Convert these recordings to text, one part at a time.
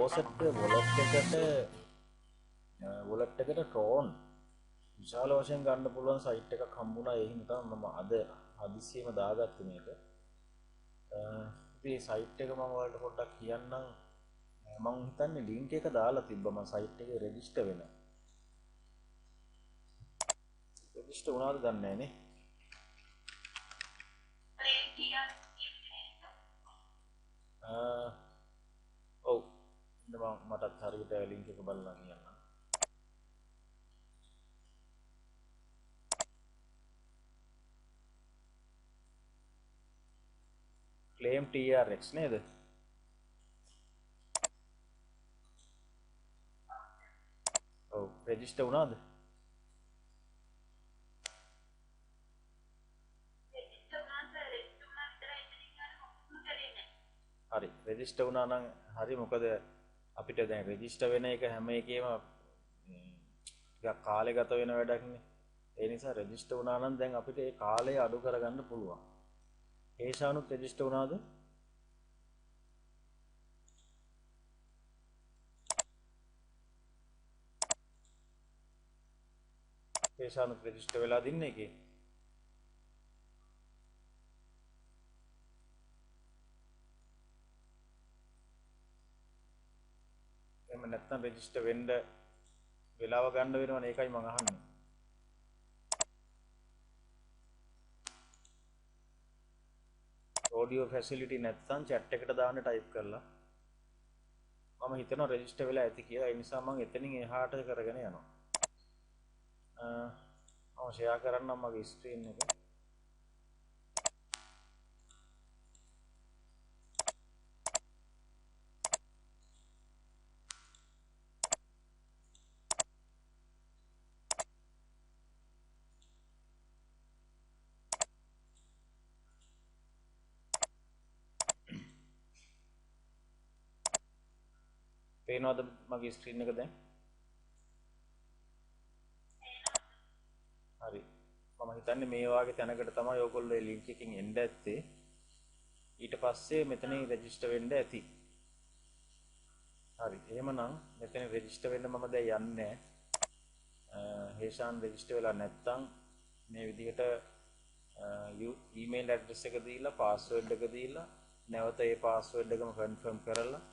ෆෝසෙට් wallet එකට Tron විශාල වශයෙන් ගන්න පුළුවන් සයිට් එකක් හම්බුණා. ඒ හින්දා තමයි මම අද හදිස්සියෙම දාගත්තේ මේක. ඉතින් සයිට් එක මම ඔයාලට පොඩ්ඩක් කියන්නම්. මම හිතන්නේ ලින්ක් එක දාලා තිබ්බා මම සයිට් එකේ රෙජිස්ටර් වෙන. රෙජිස්ටර් වුණාද දන්නේ නැහැ නේ. ඔව් මටත් හරියට ලින්ක් එක බලලා කියන්න. claim TRX නේද? ඔව් රෙජිස්ටර් වුණාද? හරි රෙජිස්ටර් වුණා නම් හරි. මොකද අපිට දැන් රෙජිස්ටර් වෙන එක හැම එකේම ටිකක් කාලේ ගත වෙන වැඩක් නේ. ඒ නිසා රෙජිස්ටර් වුණා නම් දැන් අපිට ඒ කාලය අඩු කරගන්න පුළුවන්. ඒෂානුත් රෙජිස්ටර් වුණාද? ඒෂානුත් රෙජිස්ටර් වෙලා දින්නේ එකේ. එහෙම නැත්නම් රෙජිස්ටර් වෙන්න වෙලාව ගන්න වෙනවනේ. ඒකයි මම අහන්නේ. ඔඩියෝ ෆැසිලිටි නැත්නම් chat එකට දාන්න ටයිප් කරලා මම හිතනවා රෙජිස්ටර් වෙලා ඇති කියලා. ඒ නිසා මම එතනින් එහාට කරගෙන යනවා. මම ෂෙයා කරන්නම් මගේ ස්ක්‍රීන් එක. පේනවද මගේ ස්ක්‍රීන් එක දැන්? හරි. මම හිතන්නේ මේ වාගේ තැනකට තමයි ඔයගොල්ලෝ මේ ලින්ක් එකකින් එන්න ඇත්තේ. ඊට පස්සේ මෙතනින් රෙජිස්ටර් වෙන්න ඇති. හරි. එහෙමනම් මෙතන රෙජිස්ටර් වෙන්න මම දැන් යන්නේ නැහැ. හේෂාන් රෙජිස්ටර් වෙලා නැත්තම් මේ විදිහට ඊමේල් ඇඩ්‍රස් එක දීලා පාස්වර්ඩ් එක දීලා නැවත ඒ පාස්වර්ඩ් එකම කන්ෆර්ම් කරලා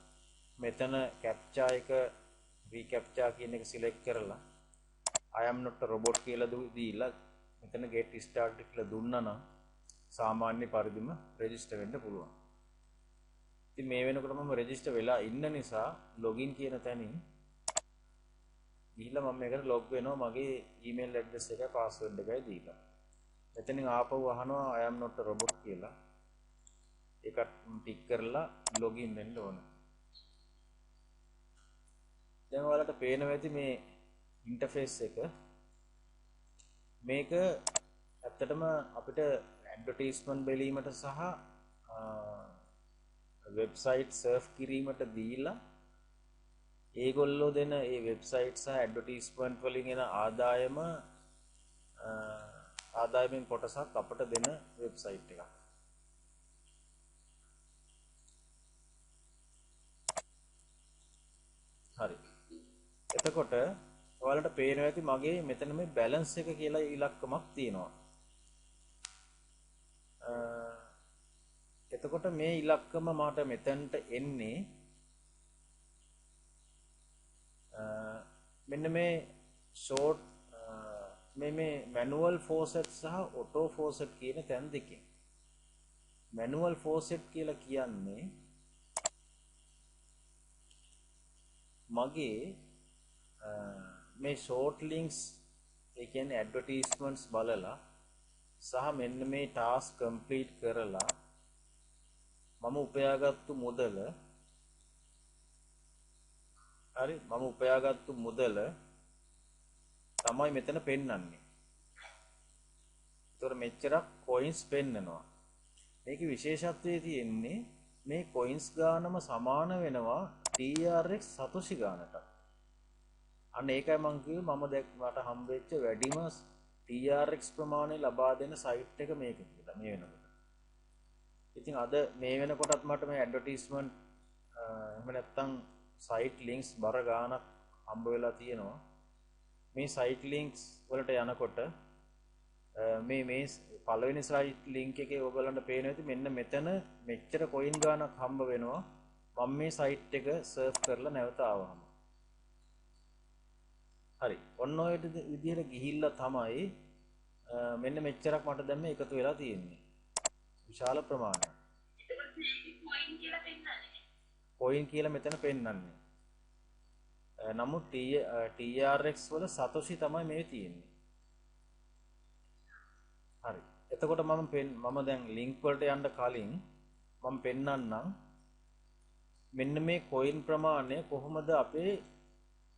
මෙතන කැප්චා එක රීකැප්චා කියන එක සිලෙක්ට් කරලා I am not a robot කියලා දීලා මෙතන get started කියලා දුන්නා නම් සාමාන්‍ය පරිදිම රෙජිස්ටර් වෙන්න පුළුවන්. ඉතින් මේ වෙනකොට මම රෙජිස්ටර් වෙලා ඉන්න නිසා login කියන තැනින් ගිහිල්ලා මම මේකට log වෙනවා මගේ email address එකයි password එකයි දීලා. මෙතනින් ආපහු අහනවා I am not a robot කියලා. ඒකට ටික් කරලා login වෙන්න ඕන. දැන් ඔයාලට පේනවා ඇති මේ ඉන්ටර්ෆේස් එක. මේක ඇත්තටම අපිට ඇඩ්වර්ටයිස්මන්ට් බැලීමට සහ වෙබ්සයිට් සර්ෆ් කිරීමට දීලා ඒගොල්ලෝ දෙන ඒ වෙබ්සයිට් සහ ඇඩ්වර්ටයිස්මන්ට් වලින් එන ආදායමෙන් කොටසක් අපට දෙන වෙබ්සයිට් එකක්. හරි. එතකොට ඔයාලට පේනවා ඇති මගේ මෙතන මේ බැලන්ස් එක කියලා ඉලක්කමක් තියෙනවා. එතකොට මේ ඉලක්කම මට මෙතනට එන්නේ මෙන්න මේ ෂෝට් මේ මැනුවල් ෆෝසෙට් සහ ඔටෝ ෆෝසෙට් කියන තැන් දෙකෙන්. මැනුවල් ෆෝසෙට් කියලා කියන්නේ මගේ මේ ෂෝට් ලින්ක්ස් ඒ කියන්නේ ඇඩ්වර්ටයිස්මන්ට්ස් බලලා සහ මෙන්න මේ ටාස්ක් කම්ප්ලීට් කරලා මම උපයාගත්තු මුදල හරි මම උපයාගත්තු මුදල තමයි මෙතන පෙන්වන්නේ. ඒතර මෙච්චරක් කොයින්ස් පෙන්නනවා. මේකේ විශේෂත්වයේ තියෙන්නේ මේ කොයින්ස් ගානම සමාන වෙනවා TRX සතොෂි ගානට. අන්න ඒකයි මම කිව්වේ මම මට හම්බෙච්ච වැඩිම TRX ප්‍රමාණය ලබා දෙන සයිට් එක මේක කියලා මේ වෙනකොට. ඉතින් අද මේ වෙනකොටත් මට මේ ඇඩ්වර්ටයිස්මන්ට් එහෙම නැත්නම් සයිට් ලින්ක්ස් බර ගානක් හම්බ වෙලා තියෙනවා. මේ සයිට් ලින්ක්ස් වලට යනකොට මේ පළවෙනි සයිට් ලින්ක් එකේ ඔයගලන්ට පේන ඇති මෙන්න මෙතන මෙච්චර කොයින් ගානක් හම්බ වෙනවා මම මේ සයිට් එක සර්ච් කරලා නැවත ආවම. හරි. ඔන්න ඔය විදිහට ගිහිල්ලා තමයි මෙන්න මෙච්චරක් මට දැන් මේ එකතු වෙලා තියෙන්නේ. විශාල ප්‍රමාණයක්. කොයින් කියලා මෙතන පෙන්නන්නේ. නමුත් TRX වල සතොෂි තමයි මේ තියෙන්නේ. හරි. එතකොට මම දැන් ලින්ක් වලට යන්න කලින් මම පෙන්නන්නම් මෙන්න මේ කොයින් ප්‍රමාණය කොහොමද අපේ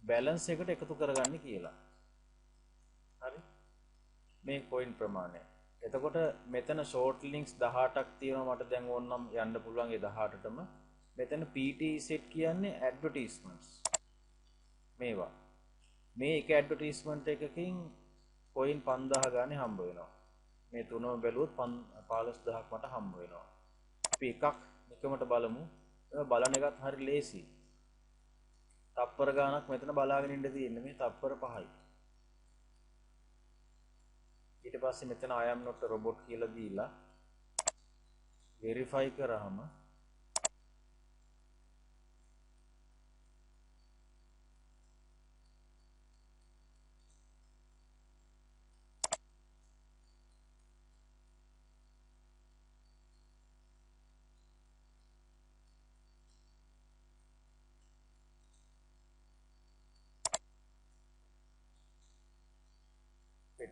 බැලන්ස් එකට එකතු කරගන්නේ කියලා. හරි. මේ කොයින් ප්‍රමාණය. එතකොට මෙතන ෂෝට් ලින්ක්ස් 18ක් තියෙනවා මට දැන් ඕනනම් යන්න පුළුවන් ඒ 18ටම. මෙතන PT set කියන්නේ ඇඩ්වර්ටයිස්මන්ට්ස්. මේවා. මේ එක ඇඩ්වර්ටයිස්මන්ට් එකකින් කොයින් 5000 ගානේ හම්බ වෙනවා. මේ තුනම බැලුවොත් 15000ක් මට හම්බ වෙනවා. අපි එකක් එකමට බලමු. බලන එකත් හරි ලේසි. තප්පර ගානක් මෙතන බලාගෙන ඉන්න තියෙන්නේ මේ තප්පර 5යි. ඊට පස්සේ මෙතන I am not a robot කියලා දීලා verify කරාම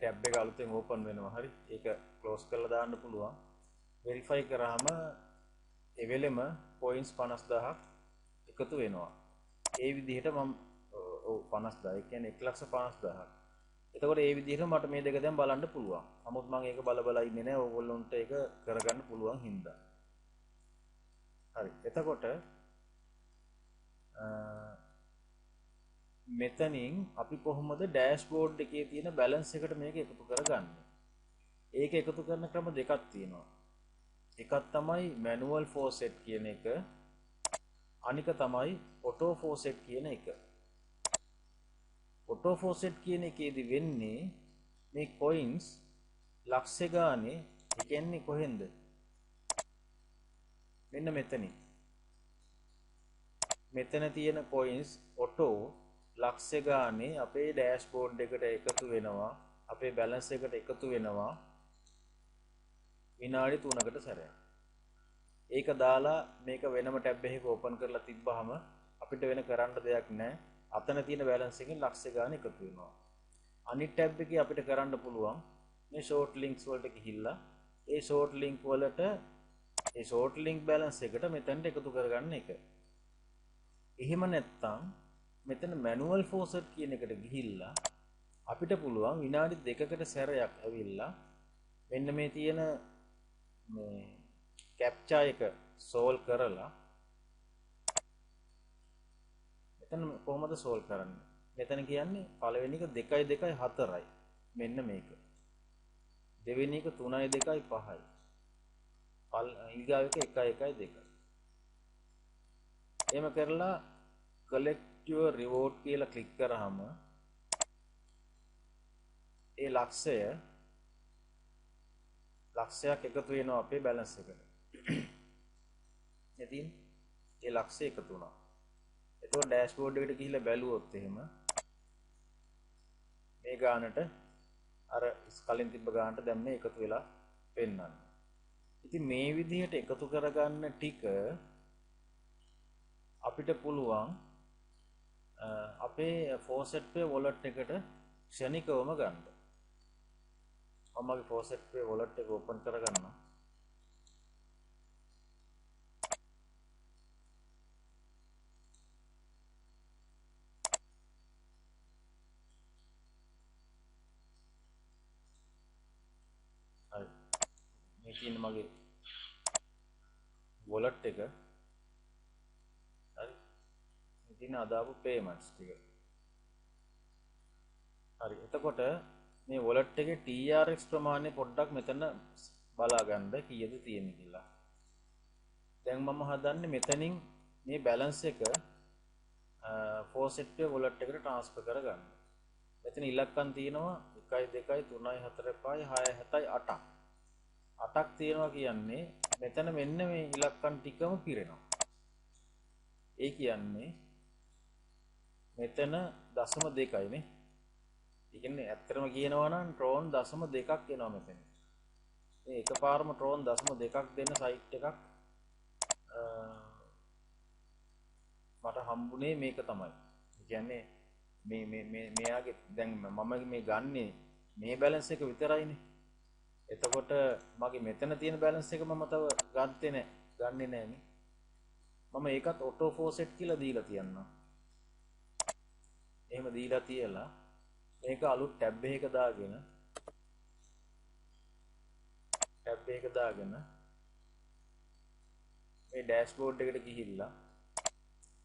ටැබ් එක අලුතෙන් ඕපන් වෙනවා. හරි. ඒක ක්ලෝස් කරලා දාන්න පුළුවන්. වෙරිෆයි කරාම ඒ වෙලෙම පොයින්ට්ස් 50000ක් එකතු වෙනවා. ඒ විදිහට මම 50000 ඒ කියන්නේ 150000ක්. එතකොට ඒ විදිහට මට මේ දෙක දැන් බලන්න පුළුවන්. නමුත් මම ඒක බල ඉන්නේ නැහැ. ඕගොල්ලොන්ට ඒක කරගන්න පුළුවන් හින්දා. හරි. එතකොට මෙතනින් අපි කොහොමද ඩෑෂ්බෝඩ් එකේ තියෙන බැලන්ස් එකට මේක එකතු කරගන්නේ? ඒක එකතු කරන ක්‍රම දෙකක් තියෙනවා. එකක් තමයි manual faucet කියන එක. අනික තමයි auto faucet කියන එක. auto faucet කියන එකේදී වෙන්නේ මේ coins ලක්ෂ ගානේ ඒ කියන්නේ කොහෙන්ද? මෙන්න මෙතනින්. මෙතන තියෙන coins auto ලක්ෂ ගානේ අපේ ඩෑෂ්බෝඩ් එකට එකතු වෙනවා. අපේ බැලන්ස් එකට එකතු වෙනවා විනාඩි 3කට සැරයක්. ඒක දාලා මේක වෙනම ටැබ් එකක ඕපන් කරලා තිබ්බහම අපිට වෙන කරන්න දෙයක් නැහැ. අතන තියෙන බැලන්ස් එකෙන් ලක්ෂ ගානේ එකතු වෙනවා. අනිත් ටැබ් එකේ අපිට කරන්න පුළුවන් මේ ෂෝට් ලින්ක්ස් වලට ගිහිල්ලා ඒ ෂෝට් ලින්ක් වලට ඒ ෂෝට් ලින්ක් බැලන්ස් එකට මෙතනට එකතු කරගන්න එක. එහෙම නැත්නම් මෙතන manual faucet කියන එකට ගිහිල්ලා අපිට පුළුවන් විනාඩි 2කට සැරයක් ඇවිල්ලා මෙන්න මේ තියෙන මේ captcha එක solve කරලා මෙතන කොහොමද solve කරන්නේ? මෙතන කියන්නේ පළවෙනි එක 2 2 4යි. මෙන්න මේක. දෙවෙනි එක 3 2 5යි. ඊගාව එක 1 1 2. එහෙම කරලා collect your reward කියලා ක්ලික් කරාම ඒ ලක්ෂයක් එකතු වෙනවා අපේ බැලන්ස් එකට. ඉතින් ඒ ලක්ෂය එකතු වුණා. එතකොට ඩෑෂ්බෝඩ් එකට ගිහිල්ලා බැලුවොත් එහෙම මේ ගානට අර කලින් තිබ්බ ගානට දැන් මේ එකතු වෙලා පෙන්නන්නේ. ඉතින් මේ විදිහට එකතු කරගන්න ටික අපිට පුළුවන් අපේ faucet pay wallet එකට ක්ෂණිකවම ගන්න. මම මගේ faucet pay wallet එක ඕපන් කරගන්නම්. හරි. මේ තියෙන මගේ wallet එක. හරි. මේ තියෙන අදාපු payments ටික. හරි. එතකොට මේ wallet එකේ TRX ප්‍රමාණය පොඩ්ඩක් මෙතන බලා ගන්න කීයද තියෙන්නේ කියලා. දැන් මම හදන්නේ මෙතනින් මේ balance එක ෆෝසෙට් එක වොලට් එකට ට්‍රාන්ස්ෆර් කරගන්න. මෙතන ඉලක්කම් තියෙනවා 1 2 3 4 5 6 7 8ක්. 8ක් තියෙනවා කියන්නේ මෙතන මෙන්න මේ ඉලක්කම් ටිකම පිරෙනවා. ඒ කියන්නේ මෙතන 0.2යි නේ. ඒ කියන්නේ ඇත්තටම කියනවා නම් ට්‍රෝන් 0.2ක් එනවා මෙතන. මේ එකපාරම ට්‍රෝන් 0.2ක් දෙන්න සයිට් එකක් මට හම්බුනේ මේක තමයි. ඒ කියන්නේ මෙයාගේ දැන් මම මේ ගන්නේ මේ බැලන්ස් එක විතරයිනේ. එතකොට මගේ මෙතන තියෙන බැලන්ස් එක මම තව ගන්නෙ නෑනේ. මම ඒකත් ඔටෝ ෆෝසෙට් කියලා දීලා තියන්නම්. එහෙම දීලා තියලා මේක අලුත් ටැබ් එකක දාගෙන මේ ඩෑෂ්බෝඩ් එකට ගිහිල්ලා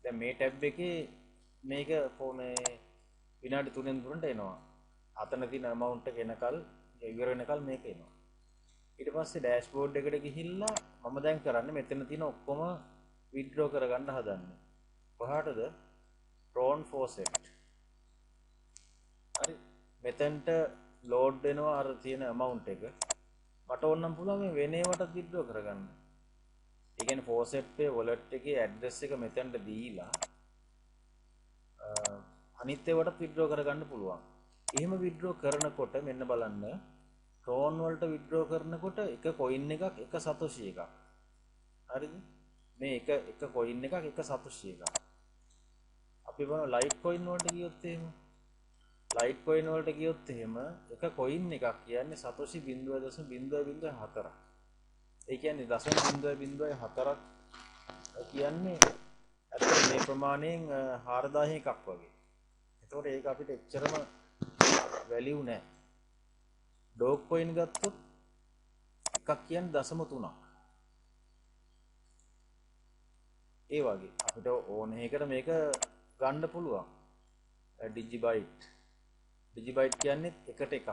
දැන් මේ ටැබ් එකේ මේක මේ විනාඩි 3න් තුනට එනවා. අතන තියෙන amount එක එනකල් ඉවර වෙනකල් මේක එනවා. ඊට පස්සේ ඩෑෂ්බෝඩ් එකට ගිහිල්ලා මම දැන් කරන්නේ මෙතන තියෙන ඔක්කොම withdraw කරගන්න හදන්නේ. කොහාටද? Tron faucet. හරි. මෙතනට load වෙනවා අර තියෙන amount එක. මට ඕනම් පුළුවන් මේ වෙන ඒවාට withdraw කරගන්න. ඒ කියන්නේ faucet pay wallet එකේ address එක මෙතනට දීලා අනිත් ඒවාට withdraw කරගන්න පුළුවන්. එහෙම withdraw කරනකොට මෙන්න බලන්න Tron වලට withdraw කරනකොට එක coin එකක් එක සතොෂි එකක්. හරිද? මේ එක coin එකක් එක සතොෂි එකක්. අපි බලමු Litecoin වලට ගියොත් එහෙම Litecoin වලට ගියොත් එහෙම එක coin එකක් කියන්නේ සතොෂි 0.004ක්. ඒ කියන්නේ 0.04ක් කියන්නේ ඇත්තට මේ ප්‍රමාණයෙන් 4000 එකක් වගේ. එතකොට ඒක අපිට එච්චරම වැලියු නැහැ. ඩොග් කොයින් ගත්තොත් එකක් කියන්නේ 0.3ක්. ඒ වගේ අපිට ඕන එකකට මේක ගන්න පුළුවන්. ඩිජිබයිට් කියන්නේ එකට එකක්.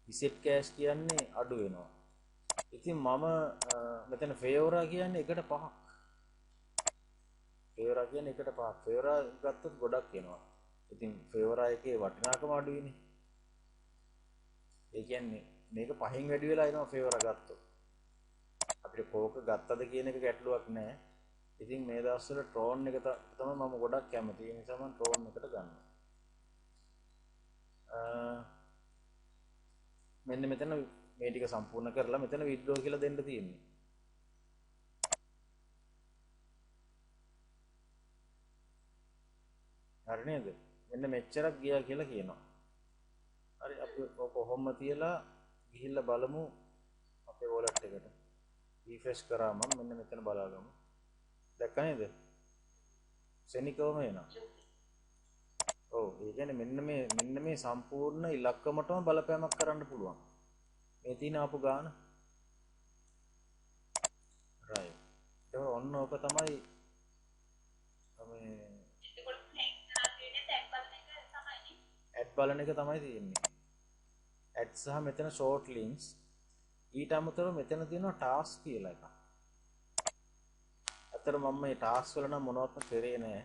රිසෙට් කෑෂ් කියන්නේ අඩු වෙනවා. ඉතින් මම මෙතන ෆේවරා කියන්නේ එකට 5ක්. ෆේවරා කියන්නේ එකට 5ක්. ෆේවරා ගත්තොත් ගොඩක් එනවා. ඉතින් ෆේවරා එකේ වටිනාකම අඩුයිනේ. ඒ කියන්නේ මේක 5න් වැඩි වෙලා එනවා ෆේවරා ගත්තොත්. අපිට කෝක ගත්තද කියන එක ගැටලුවක් නැහැ. ඉතින් මේ දවස්වල ට්‍රෝන් එක තමයි මම ගොඩක් කැමති. ඒ නිසා මම ට්‍රෝන් එකට ගන්නවා. මෙන්න මෙතන මේ ටික සම්පූර්ණ කරලා මෙතන withdraw කියලා දෙන්න තියෙන්නේ. හරි නේද? මෙන්න මෙච්චරක් ගියා කියලා කියනවා. හරි අපි කොහොම තියලා ගිහිල්ලා බලමු අපේ wallet එකට. refresh කරාම මෙන්න මෙතන බලාගමු. දැක්ක නේද? සෙනිකවම එනවා. ඔව් ඒ කියන්නේ මෙන්න මේ සම්පූර්ණ ඉලක්කමටම බලපෑමක් කරන්න පුළුවන්. මේ තියෙන ආපු ගාන. right. ඒක ඔන්න ඕක තමයි මේ ඇඩ් බලන එක තමයි තියෙන්නේ. ඇඩ් සහ මෙතන short links ඊට අමතරව මෙතන තියෙනවා ටාස්ක් කියලා එකක්. අතර මම මේ ටාස්ක් වල නම් මොනවත්ම කරේ නැහැ.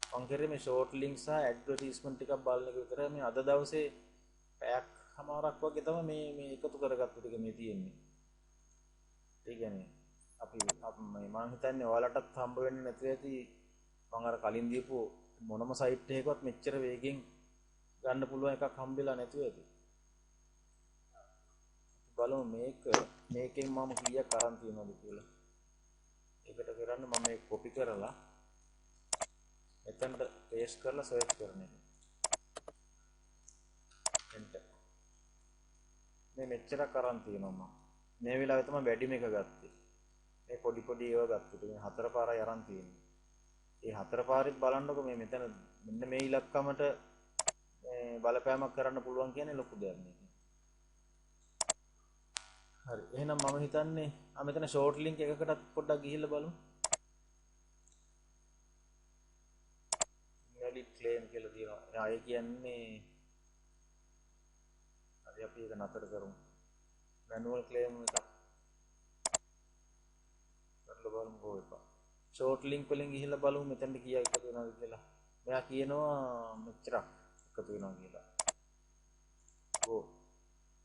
මම කරේ මේ short link සහ ඇඩ්වර්ටයිස්මන්ට් ටිකක් බලන එක විතරයි. මේ අද දවසේ පැයක් හමාරක් වගේ තමයි මේ එකතු කරගත්තු ටික මේ තියෙන්නේ. ඒ කියන්නේ අපි මම හිතන්නේ ඔයාලටත් හම්බ වෙන්නේ නැති ඇති. මම අර කලින් දීපු මොනම සයිට් එකකවත් මෙච්චර වේගෙන් ගන්න පුළුවන් එකක් හම්බෙලා නැතුව ඇති. බලමු මේකෙන් මම කීයක් අරන් තියනවද කියලා. ඒකට කරන්න මම මේක කොපි කරලා එතනට පේස්ට් කරලා සර්ච් කරන එක. එන්ටර්. මේ මෙච්චරක් අරන් තියෙනවා මම. මේ වෙලාවේ තමයි වැඩිම එක ගත්තේ. මේ පොඩි ඒවා ගත්තේ. මේ 4 පාරයි අරන් තියෙන්නේ. ඒ 4 පාරෙත් බලන්නකො මේ මෙතන මෙන්න මේ ඉලක්කමට මේ බලපෑමක් කරන්න පුළුවන් කියන්නේ ලොකු දෙයක් නේ. හරි. එහෙනම් මම හිතන්නේ මෙතන ෂෝට් ලින්ක් එකකටත් පොඩ්ඩක් ගිහිල්ලා බලමු. valid claim කියලා තියෙනවා. ඒ කියන්නේ හරි අපි ඒක නතර කරමු. manual claim එකක් කරලා බලමු කොහොමද. ෂෝට් ලින්ක් වලින් ගිහිල්ලා බලමු මෙතනට කීයක් එකතු වෙනවද කියලා. මෙයා කියනවා මෙච්චරක් එකතු වෙනවා කියලා. ඕ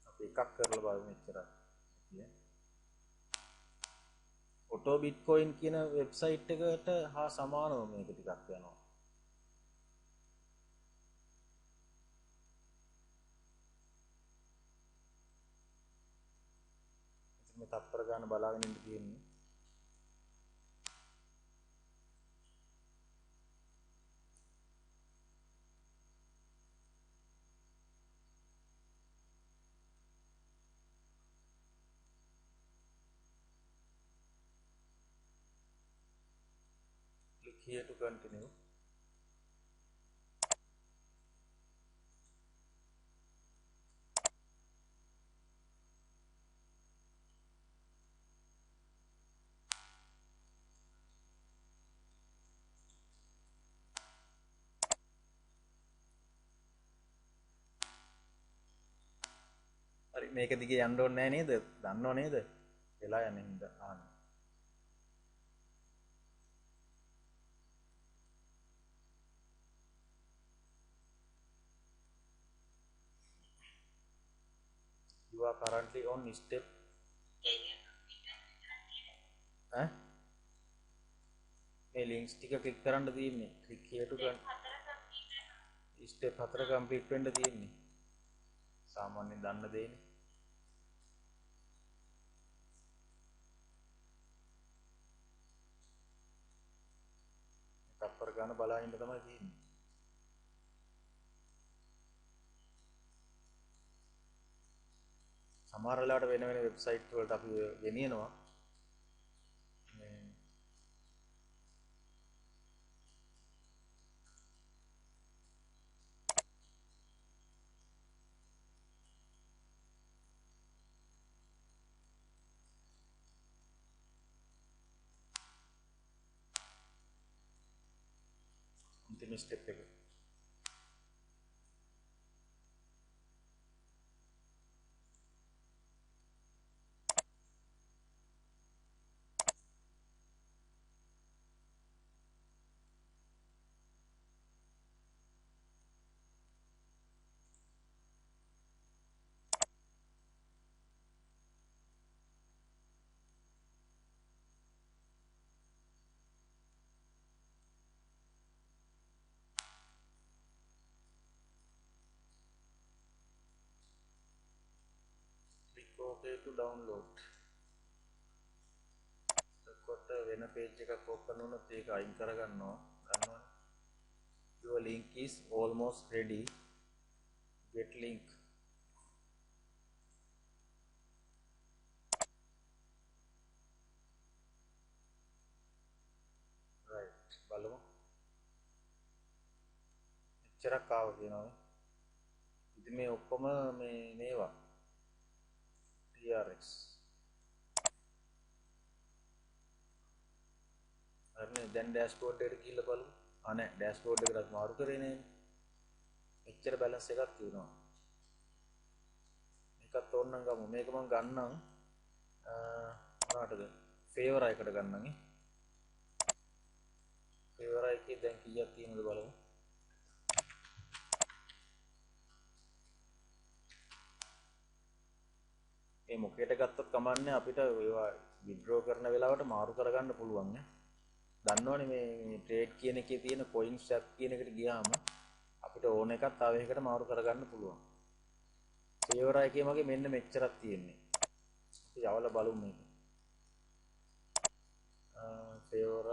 අපි එකක් කරලා බලමු මෙච්චරක්. ඔටෝ බිට්කොයින් කියන වෙබ්සයිට් එකට හා සමානව මේක ටිකක් යනවා. ඉතින් මේ තත්පර ගන්න බලාගෙන ඉන්න තියෙන්නේ. Click here to continue. හරි මේක දිගේ යන්න ඕනේ නැහැ නේද? දන්නව නේද? වෙලා යන්නේ හින්දා ආන්න. You are currently on step මේ links ටික click කරන්න තියෙන්නේ. click here to step 4 complete වෙන්න තියෙන්නේ. සාමාන්‍යයෙන් දන්න දෙන්නේ. තත්පර ගන්න බලා ඉන්න තමයි තියෙන්නේ. සමහර වෙලාවට වෙන වෙන වෙබ්සයිට් වලට අපි ගෙනියනවා. අන්තිම ස්ටෙප් එක. Okay to download. එතකොට වෙන page එකක් open වුණොත් ඒක අයින් කරගන්නවා. ගන්නවා. Your link is almost ready. Get link. Right. බලමු. එච්චරක් ආව කියනවා. ඉතින් මේ ඔක්කොම මේවා TRX. හරිනේ දැන් ඩෑෂ්බෝඩ් එකට ගිහිල්ලා බලමු. නෑ ඩෑෂ්බෝඩ් එකට මාරු කරේ නෑනේ. එච්චර බැලන්ස් එකක් තියෙනවා. මේකත් ඕනනම් ගමු. මේක මම ගන්නම් මොනකටද? ෆේවර් එකකට ගන්නම් ඈ. ෆේවර් එකේ දැන් කීයක් තියෙනවද බලමු. මේ මොකේට ගත්තොත් කමන්නේ අපිට ඒවා විත්ඩ්‍රෝ කරන වෙලාවට මාරු කරගන්න පුළුවන් නේ. දන්නවනේ මේ ට්‍රේඩ් කියන එකේ තියෙන කොයින් ස්වැප් කියන එකට ගියාම අපිට ඕන එකක් තව එකකට මාරු කරගන්න පුළුවන්. ෆේවර් එකේ මගේ මෙන්න මෙච්චරක් තියෙන්නේ. අපි යවලා බලමු මේක. ෆේවර්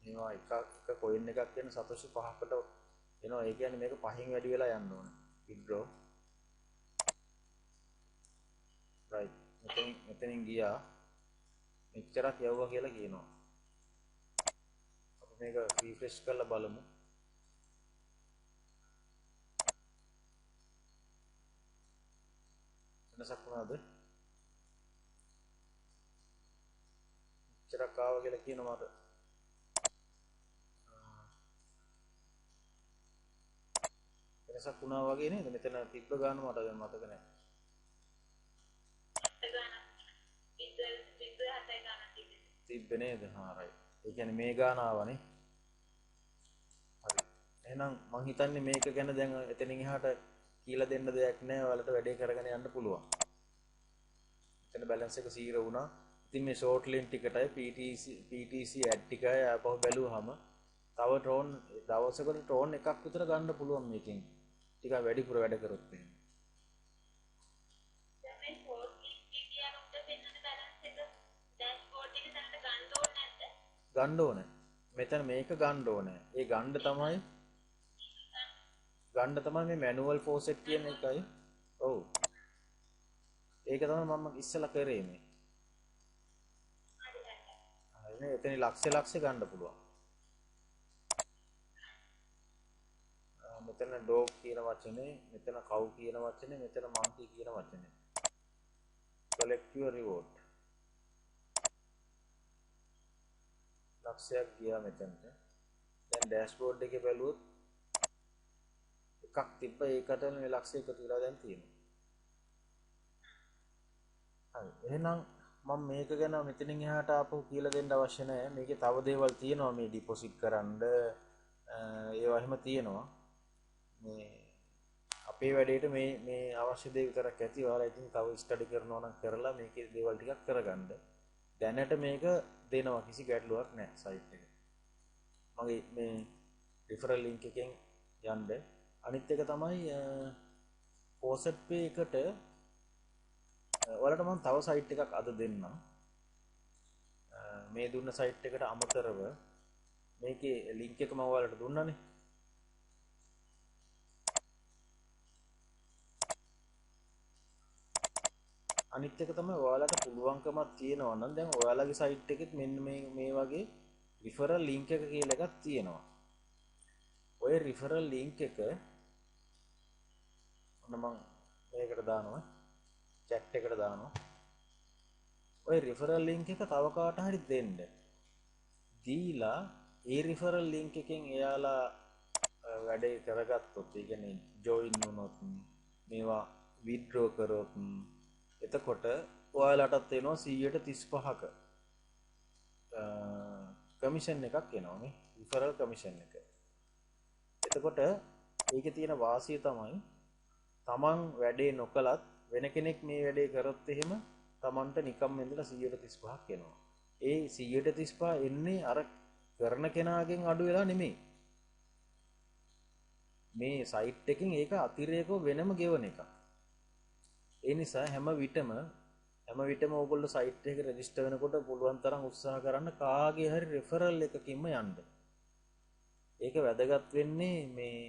මේවා එක කොයින් එකක් කියන සතොෂි 5කට එනවා. ඒ කියන්නේ මේක 5න් වැඩි වෙලා යන්න ඕන. විත්ඩ්‍රෝ right මෙතනින් ගියා මෙච්චරක් යවුවා කියලා කියනවා. අපි මේක රිෆ්‍රෙෂ් කරලා බලමු. වෙනසක් වුණාද? මෙච්චරක් ආවා කියලා කියනවා මට. වෙනසක් වුණා වගේ නේද? මෙතන තිබ්බ ගාන මට දැන් මතක නැහැ. තිබ්බේ නේද? හා රයිට්. ඒ කියන්නේ මේ ගාන ආවනේ. හරි. එහෙනම් මං හිතන්නේ මේක ගැන දැන් එතනින් එහාට කියලා දෙන්න දෙයක් නැහැ. ඔයාලට වැඩේ කරගෙන යන්න පුළුවන්. එතන බැලන්ස් එක 0 වුණා. ඉතින් මේ ෂෝට් ලෙන් ටිකටයි PTC ඇඩ් ටිකයි ආපහු බැලුවාම තව ටෝන් දවසකට ටෝන් එකක් විතර ගන්න පුළුවන් මේකෙන්. ටිකක් වැඩිපුර වැඩ කරොත් එහෙම. දැන් මේ ෂෝට් ලින්ක් එක කියනකොට පෙන්නන බැලන්ස් එක ඩෑෂ්බෝඩ් එකේ තැනට ගන්න ඕනේ නැද්ද? ගන්න ඕනේ. මෙතන මේක ගන්න ඕනේ. ඒ ගන්න තමයි මේ මැනුවල් ෆෝසෙට් කියන එකයි. ඔව්. ඒක තමයි මම ඉස්සලා කරේ මේ. හරිනේ. එතන ලක්ෂ ගන්න පුළුවන්. මෙතන ඩොග් කියන වචනේ, මෙතන කව් කියන වචනේ, මෙතන මංකී කියන වචනේ. select your reward. ලක්ෂයක් ගියා මෙතනට. දැන් ඩෑෂ්බෝඩ් එකේ බැලුවොත් එකක් තිබ්බ ඒකට මේ ලක්ෂය එකතු වෙලා දැන් තියෙනවා. හරි. එහෙනම් මම මේක ගැන මෙතනින් එහාට ආපහු කියලා දෙන්න අවශ්‍ය නැහැ. මේකේ තව දේවල් තියෙනවා මේ ඩිපොසිට් කරන්න. ඒවා එහෙම තියෙනවා. මේ අපේ වැඩේට මේ අවශ්‍ය දේ විතරක් ඇති. ඔයාලා ඉතින් තව ස්ටඩි කරනවා නම් කරලා මේකේ දේවල් ටිකක් කරගන්න. දැනට මේක දෙනවා කිසි ගැටලුවක් නැහැ සයිට් එකේ. මගේ මේ රිෆරල් ලින්ක් එකෙන් යන්න. අනිත් එක තමයි පෝසට් පේ එකට ඔයාලට මම තව සයිට් එකක් අද දෙන්නම්. මේ දුන්න සයිට් එකට අමතරව මේකේ ලින්ක් එක මම ඔයාලට දුන්නානේ. අනිත් එක තමයි ඔයාලට පුළුවන්කමක් තියෙනවා නම් දැන් ඔයාලගේ සයිට් එකෙත් මෙන්න මේ වගේ රිෆරල් ලින්ක් එක කියලා එකක් තියෙනවා. ඔය රිෆරල් ලින්ක් එක ඔන්න මම මේකට දානවා chat එකට දානවා. ඔය රිෆරල් ලින්ක් එක තව කාට හරි දෙන්න. දීලා ඒ රිෆරල් ලින්ක් එකෙන් එයාලා වැඩේ කරගත්තොත් ඒ කියන්නේ ජොයින් වුණොත් මේවා විත්ඩ්‍රෝ කරොත් එතකොට ඔයාලටත් එනවා 135ක කමිෂන් එකක් එනවා මේ රිෆරල් කමිෂන් එක. එතකොට ඒකේ තියෙන වාසිය තමයි තමන් වැඩේ නොකලත් වෙන කෙනෙක් මේ වැඩේ කරොත් එහෙම තමන්ට නිකම්ම ඉඳලා 135ක් එනවා. ඒ 135 එන්නේ අර කරන කෙනාගෙන් අඩු වෙලා නෙමෙයි. මේ සයිට් එකෙන් ඒක අතිරේකව වෙනම ගෙවන එකක්. ඒ නිසා හැම විටම ඕගොල්ලෝ සයිට් එකක රෙජිස්ටර් වෙනකොට පුළුවන් තරම් උත්සාහ කරන්න කාගේ හරි රෙෆරල් එකකින්ම යන්න. ඒක වැදගත් වෙන්නේ මේ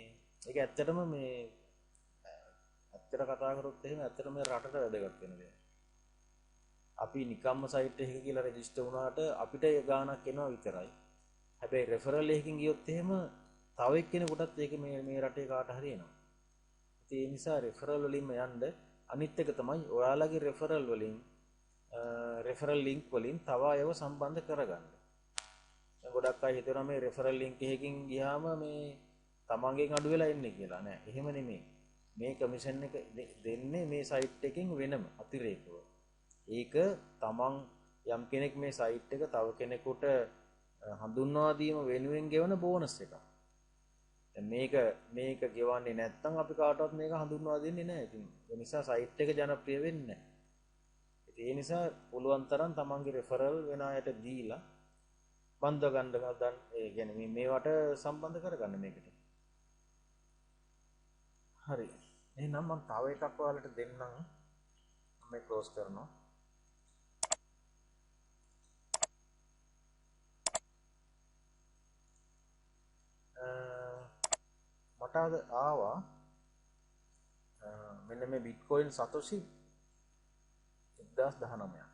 ඒක ඇත්තටම මේ ඇත්තට කතා කරොත් එහෙම ඇත්තටම මේ රටට වැදගත් වෙන දෙයක්. අපි නිකම්ම සයිට් එකක කියලා රෙජිස්ටර් වුණාට අපිට ගාණක් එනවා විතරයි. හැබැයි රෙෆරල් එකකින් ගියොත් එහෙම තව එක්කෙනෙකුටත් ඒක මේ රටේ කාට හරි එනවා. ඒ නිසා රෙෆරල් වලින්ම යන්න. අනිත් එක තමයි ඔයාලගේ රෙෆරල් වලින් රෙෆරල් ලින්ක් වලින් තව අයව සම්බන්ධ කරගන්න. දැන් ගොඩක් අය හිතනවා මේ රෙෆරල් ලින්ක් එකකින් ගියාම මේ තමන්ගෙන් අඩු වෙලා එන්නේ කියලා. නෑ, එහෙම නෙමෙයි. මේ කමිෂන් එක දෙන්නේ මේ සයිට් එකෙන් වෙනම අතිරේකව. ඒක තමන් යම් කෙනෙක් මේ සයිට් එක තව කෙනෙකුට හඳුන්වා දීම වෙනුවෙන් ගෙවන බෝනස් එකක්. මේක ගෙවන්නේ නැත්නම් අපි කාටවත් මේක හඳුන්වා දෙන්නේ නැහැ. ඉතින් ඒ නිසා සයිට් එක ජනප්‍රිය වෙන්නේ නැහැ. ඒ නිසා පුළුවන් තරම් තමන්ගේ රෙෆරල් වෙන අයට දීලා බන්ධ ගන්න ඒ කියන්නේ මේවට සම්බන්ධ කරගන්න මේකට. හරි. එහෙනම් මම තව එකක් ඔයාලට දෙන්නම්. මම ක්ලෝස් කරනවා. මට අද ආවා මෙන්න මේ බිට්කොයින් සතොසි 1019ක්.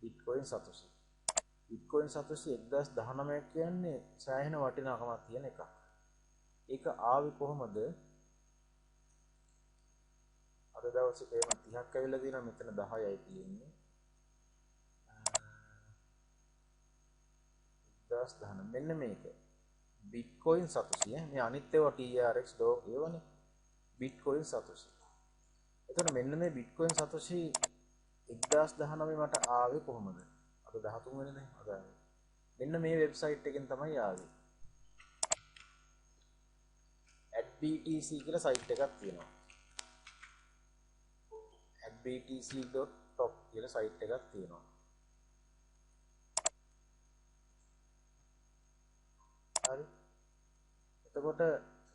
බිට්කොයින් සතොසි 1019 කියන්නේ සෑහෙන වටිනාකමක් තියෙන එකක්. ඒක ආවේ කොහොමද? අද දවසේ පේමන්ට් 30ක් ඇවිල්ලා තියෙනවා. මෙතන 10යි තියෙන්නේ. 1019 මෙන්න මේක. බිට්කොයින් සතොසි මේ අනිත් ඒවා TRX ඩොග් ඒවනේ. බිට්කොයින් සතොසි. එතකොට මෙන්න මේ බිට්කොයින් සතොසි 1019 මට ආවේ කොහොමද? අද අද 13 වෙනිදා අද මෙන්න මේ වෙබ්සයිට් එකෙන් තමයි ආවේ. @btc කියලා සයිට් එකක් තියෙනවා. @btc.top කියලා සයිට් එකක් තියෙනවා. හරි. එතකොට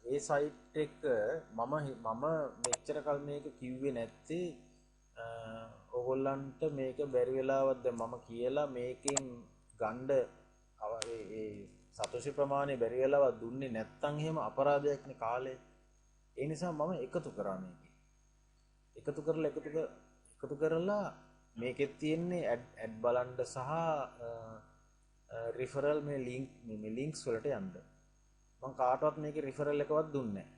ඒ සයිට් එක මම මෙච්චර කල් මේක කිව්වේ නැත්තේ ඔයගොල්ලන්ට මේක බැරි වෙලාවත් දැන් මම කියලා මේකෙන් ගණ්ඩ ඒ සතෝෂි ප්‍රමාණය බැරි වෙලාවත් දුන්නේ නැත්තම් එහෙම අපරාධයක්නේ කාලේ. ඒ නිසා මම එකතු කරා මේකේ. එකතු කරලා මේකෙත් තියෙන්නේ ඇඩ් බලන්න සහ රිෆරල් මේ ලින්ක්ස් වලට යන්න. මම කාටවත් මේකේ රිෆරල් එකවත් දුන්නේ නැහැ.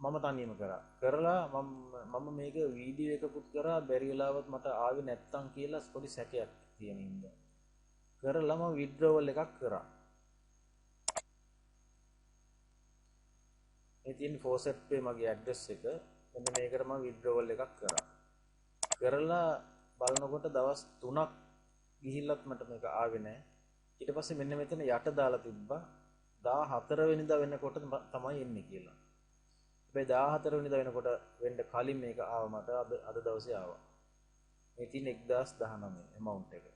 මම තනියම කරලා මම මේක වීඩියෝ එකකුත් කරා බැරි වෙලාවත් මට ආවේ නැත්තම් කියලා පොඩි සැකයක් තියෙන හින්දා. කරලා මම විත්ඩ්‍රෝවල් එකක් කරා. මේ තියෙන ෆෝසෙට් පේ මගේ ඇඩ්‍රස් එක. මෙන්න මේකට මම විත්ඩ්‍රෝවල් එකක් කරා. කරලා බලනකොට දවස් 3ක් ගිහිල්ලත් මට මේක ආවේ නැහැ. ඊට පස්සේ මෙන්න මෙතන යට දාලා තිබ්බා 14 වෙනිදා වෙනකොට තමයි එන්නේ කියලා. හැබැයි 14 වෙනිදා වෙනකොට වෙන්න කලින් මේක ආව මට අද දවසේ ආවා. මේ තියෙන 1019 amount එක.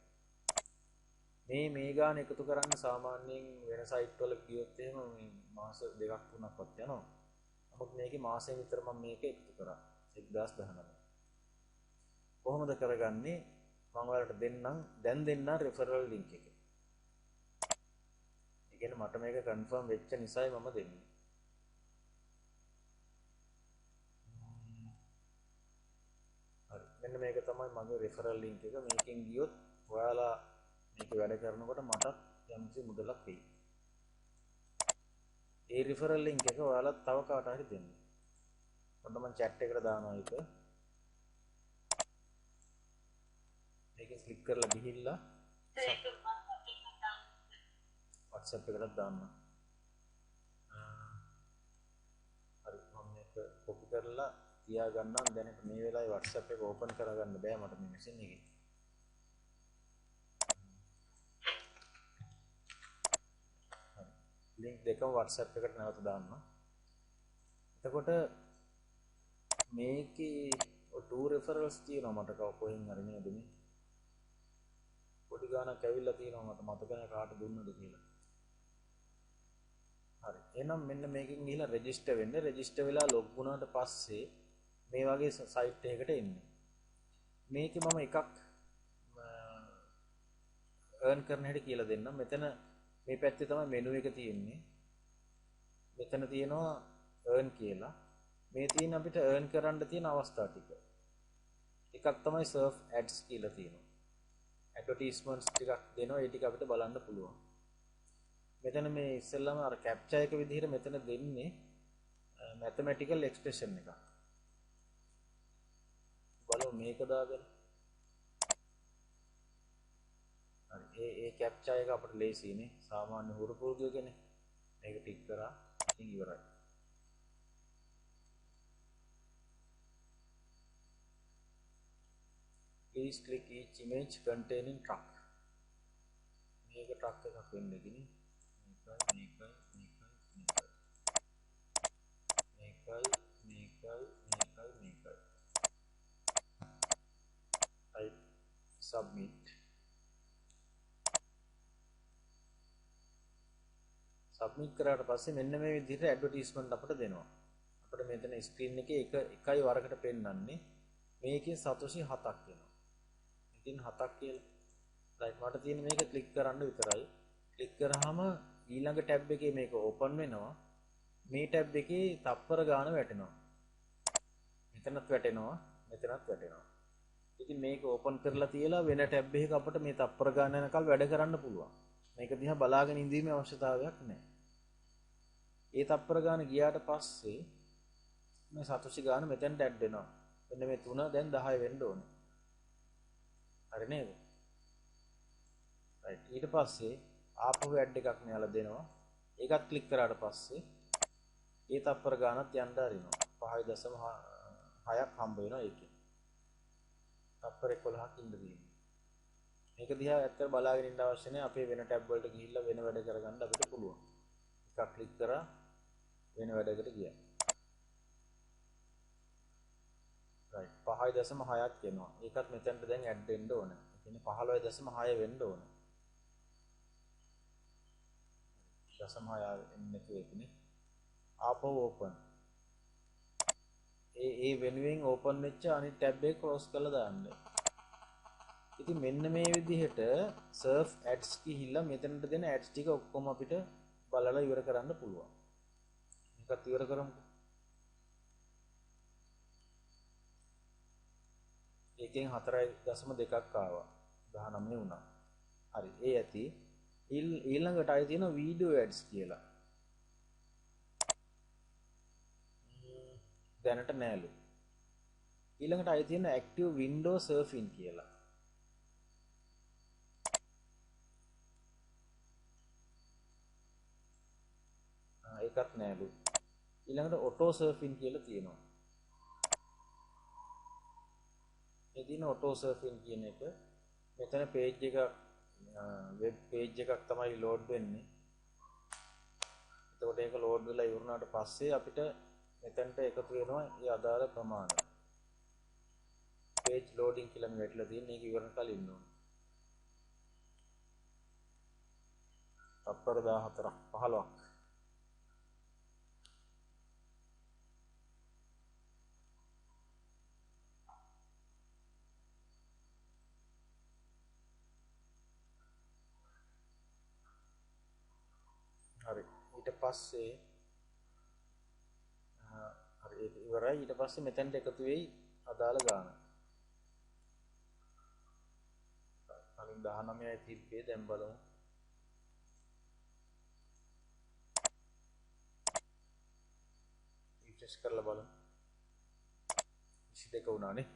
මේ ගාන එකතු කරන්න සාමාන්‍යයෙන් වෙන සයිට් වල ගියොත් එහෙම මේ මාස 2ක් 3ක්වත් යනවා. නමුත් මේකේ මාසෙ විතර මම මේක එකතු කරා 1019. කොහොමද කරගන්නේ? මම ඔයාලට දැන් දෙන්නම් රෙෆරල් ලින්ක් එක. ඒ කියන්නේ මට මේක කන්ෆර්ම් වෙච්ච නිසායි මම දෙන්නේ. හරි. මෙන්න මේක තමයි මගේ රෙෆරල් ලින්ක් එක. මේකෙන් ගියොත් ඔයාලා මේක වැඩ කරනකොට මටත් යම්කිසි මුදලක් වෙයි. ඒ රිෆරල් ලින්ක් එක ඔයාලා තව කාට හරි දෙන්න. ඔන්න මම chat එකට දානවා ඒක. මේකෙන් ක්ලික් කරලා ගිහිල්ලා WhatsApp එකට දාන්න. හරි මම මේක කොපි කරලා තියාගන්නම්. දැන් මේ වෙලාවේ WhatsApp එක ඕපන් කරගන්න බෑ මට මේ මැෂින් එකේ. ලින්ක් දෙකම WhatsApp එකට නැවත දාන්න. එතකොට මේකේ 2 referrals තියෙනවා මට කොහෙන් හරි නේද මේ. පොඩි ගානක් ඇවිල්ලා තියෙනවා මට මතක නැහැ කාට දුන්නද කියලා. හරි. එහෙනම් මෙන්න මේකෙන් ගිහලා රෙජිස්ටර් වෙන්න. රෙජිස්ටර් වෙලා ලොග් වුණාට පස්සේ මේ වගේ සයිට් එකකට එන්න. මේකේ මම එකක් earn කරන හැටි කියලා දෙන්නම්. මෙතන මේ පැත්තේ තමයි මෙනු එක තියෙන්නේ. මෙතන තියෙනවා earn කියලා. මේ තියෙන අපිට earn කරන්න තියෙන අවස්ථා ටික. එකක් තමයි surf ads කියලා තියෙනවා. advertisements ටිකක් දෙනවා. ඒ ටික අපිට බලන්න පුළුවන්. මෙතන මේ ඉස්සෙල්ලාම අර captcha එක විදිහට මෙතන දෙන්නේ mathematical expression එකක්. බලමු මේක දාගෙන. හරි ඒ captcha එක අපිට ලේසියිනේ. සාමාන්‍ය හුරු පුරුදු එකනේ. මේක ටික් කරා ඉතින් ඉවරයි. Please click each image containing truck. මේක truck එකක් වෙන්න ඉතින්. මේකයි. Type submit. සබ්මිට් කරාට පස්සේ මෙන්න මේ විදිහට ඇඩ්වර්ටයිස්මන්ට් අපිට දෙනවා. අපිට මෙතන ස්ක්‍රීන් එකේ එකයි වරකට පෙන්නන්නේ. මේකේ සතෝෂි 7ක් වෙනවා. ඉතින් 7ක් කියලා. රයිට් මට තියෙන මේක ක්ලික් කරන්න විතරයි. ක්ලික් කරාම ඊළඟ ටැබ් එකේ මේක ඕපන් වෙනවා. මේ ටැබ් එකේ තප්පර ගාන වැටෙනවා. මෙතනත් වැටෙනවා. ඉතින් මේක ඕපන් කරලා තියලා වෙන ටැබ් එකක අපිට මේ තප්පර ගාන යනකල් වැඩ කරන්න පුළුවන්. මේක දිහා බලාගෙන ඉඳීමේ අවශ්‍යතාවයක් නැහැ. ඒ තප්පර ගාන ගියාට පස්සේ මේ සතෝෂි ගාන මෙතෙන්ට ඇඩ් වෙනවා. මෙන්න මේ 3 දැන් 10 වෙන්න ඕනේ. හරි නේද? රයිට් ඊට පස්සේ ආපහු ඇඩ් එකක් මෙයාලා දෙනවා. ඒකත් ක්ලික් කරාට පස්සේ ඒ තප්පර ගානත් යන්න ආරිනවා. 5.6ක් හම්බ වෙනවා ඒකේ. තප්පර 11ක් ඉන්න තියෙනවා. මේක දිහා ඇත්තට බලාගෙන ඉන්න අවශ්‍ය නැහැ. අපේ වෙන ටැබ් වලට ගිහිල්ලා වෙන වැඩ කරගන්න අපිට පුළුවන්. එකක් ක්ලික් කරා වෙන වැඩකට ගියා. right 5.6ක් එනවා. ඒකත් මෙතනට දැන් ඇඩ් වෙන්න ඕන. ඒ කියන්නේ 15.6 වෙන්න ඕන. 0.6 එන්නේ නැතුවනේ. ආපහු ඕපන්. ඒ වෙනුවෙන් ඕපන් වෙච්ච අනිත් ටැබ් එක ක්ලෝස් කරලා දාන්න. ඉතින් මෙන්න මේ විදිහට surf ads ගිහිල්ලා මෙතනට දෙන ads ටික ඔක්කොම අපිට බලලා ඉවර කරන්න පුළුවන්. මේකත් ඉවර කරමු. ඒකෙන් 4.2ක් ආවා. 19 වුණා. හරි. ඒ ඇති. ඊළඟට ආයේ තියෙන video ads කියලා. දැනට නෑලු. ඊළඟට ආයේ තියෙන active window surfing කියලා. ඒකත් නෑලු. ඊළඟට auto surfing කියලා තියෙනවා. මේ දින auto surfing කියන එක මෙතන page එක web page එකක් තමයි load වෙන්නේ. එතකොට ඒක load වෙලා ඉවරනාට පස්සේ අපිට මෙතනට එකතු වෙනවා ඒ අදාළ ප්‍රමාණය. page loading කියලා මේ වැටලා තියෙන එක ඉවරන කලින් ඕන. තත්පර 14ක් 15ක්. හරි. ඊට පස්සේ හරි ඒක ඉවරයි. ඊට පස්සේ මෙතනට එකතු වෙයි අදාළ ගාන. කලින් 19යි තිබ්බේ දැන් බලමු. රිෆ්‍රෙෂ් කරලා බලමු. 22 වුණානේ.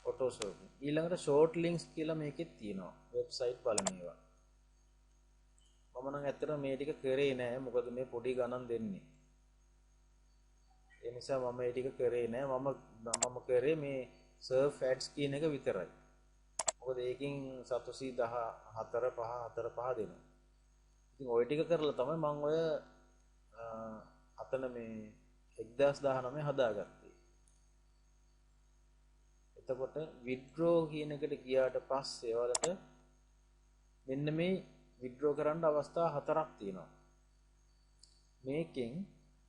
auto surfing. ඊළඟට short links කියලා මේකෙත් තියෙනවා. වෙබ්සයිට් බලන ඒවා. මම නම් ඇත්තටම මේ ටික කරේ නෑ. මොකද මේ පොඩි ගණන් දෙන්නේ. ඒ නිසා මම මේ ටික කරේ නෑ. මම කරේ මේ surf ads කියන එක විතරයි. මොකද ඒකෙන් 714.5 දෙනවා. ඉතින් ওই ටික කරලා තමයි මම ඔය අතන මේ 1019 හදාගත්තේ. එතකොට withdraw කියන එකට ගියාට පස්සේ ඔයාලට මෙන්න මේ withdraw කරන්න අවස්ථා 4ක් තියෙනවා. මේකෙන්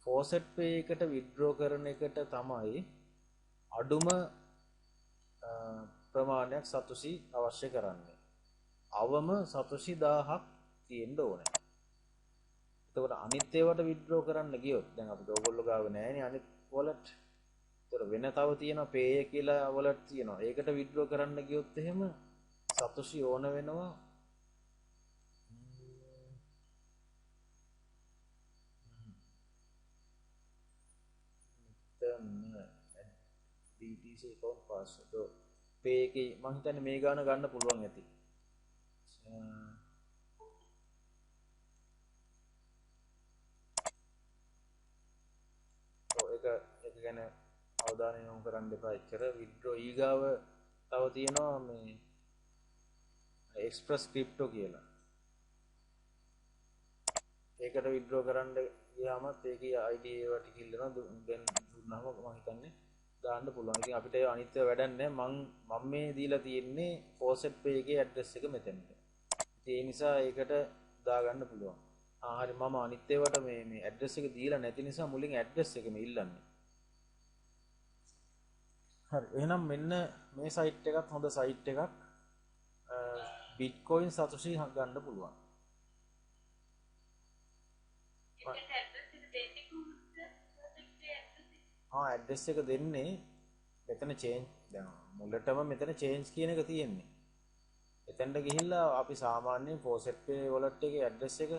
faucet pay එකට withdraw කරන එකට තමයි අඩුම ප්‍රමාණයක් සතුසි අවශ්‍ය කරන්නේ. අවම සතුසි 1000ක් තියෙන්න ඕනේ. එතකොට අනිත් ඒවාට withdraw කරන්න ගියොත් දැන් අපිට ඕගොල්ලෝ ගාව නැහැනේ අනිත් wallet. ඒතර වෙන තව තියෙනවා pay කියලා wallet තියෙනවා. ඒකට withdraw කරන්න ගියොත් එහෙම සතුසි ඕන වෙනවා. BTC account password pay එකේ මම හිතන්නේ මේ ගාන ගන්න පුළුවන් ඇති. ඒක ගැන අවධානය යොමු කරන්න එපා. එච්චර withdraw ඊගාව තව තියෙනවා මේ express crypto කියලා. ඒකට withdraw කරන්න ගියාම ඒකේ ID ඒවා ටික ඉල්ලනවා. දැන් දුන්නාම මම හිතන්නේ දාන්න පුළුවන්. ඉතින් අපිට ඒ අනිත් ඒවා වැඩක් නැහැ. මම මේ දීලා තියෙන්නේ faucet pay එකේ address එක මෙතනට. ඉතින් ඒ නිසා ඒකට දාගන්න පුළුවන්. හරි මම අනිත් ඒවාට මේ address එක දීලා නැති නිසා මුලින් address එකම ඉල්ලන්නේ. හරි එහෙනම් මෙන්න මේ site එකත් හොඳ site එකක්. bitcoin satoshi ගන්න පුළුවන්. ඇඩ්‍රස් එක දෙන්නේ මෙතන change දැන් මුලටම මෙතන change කියන එක තියෙන්නේ. එතනට ගිහිල්ලා අපි සාමාන්‍යයෙන් faucet pay wallet එකේ address එක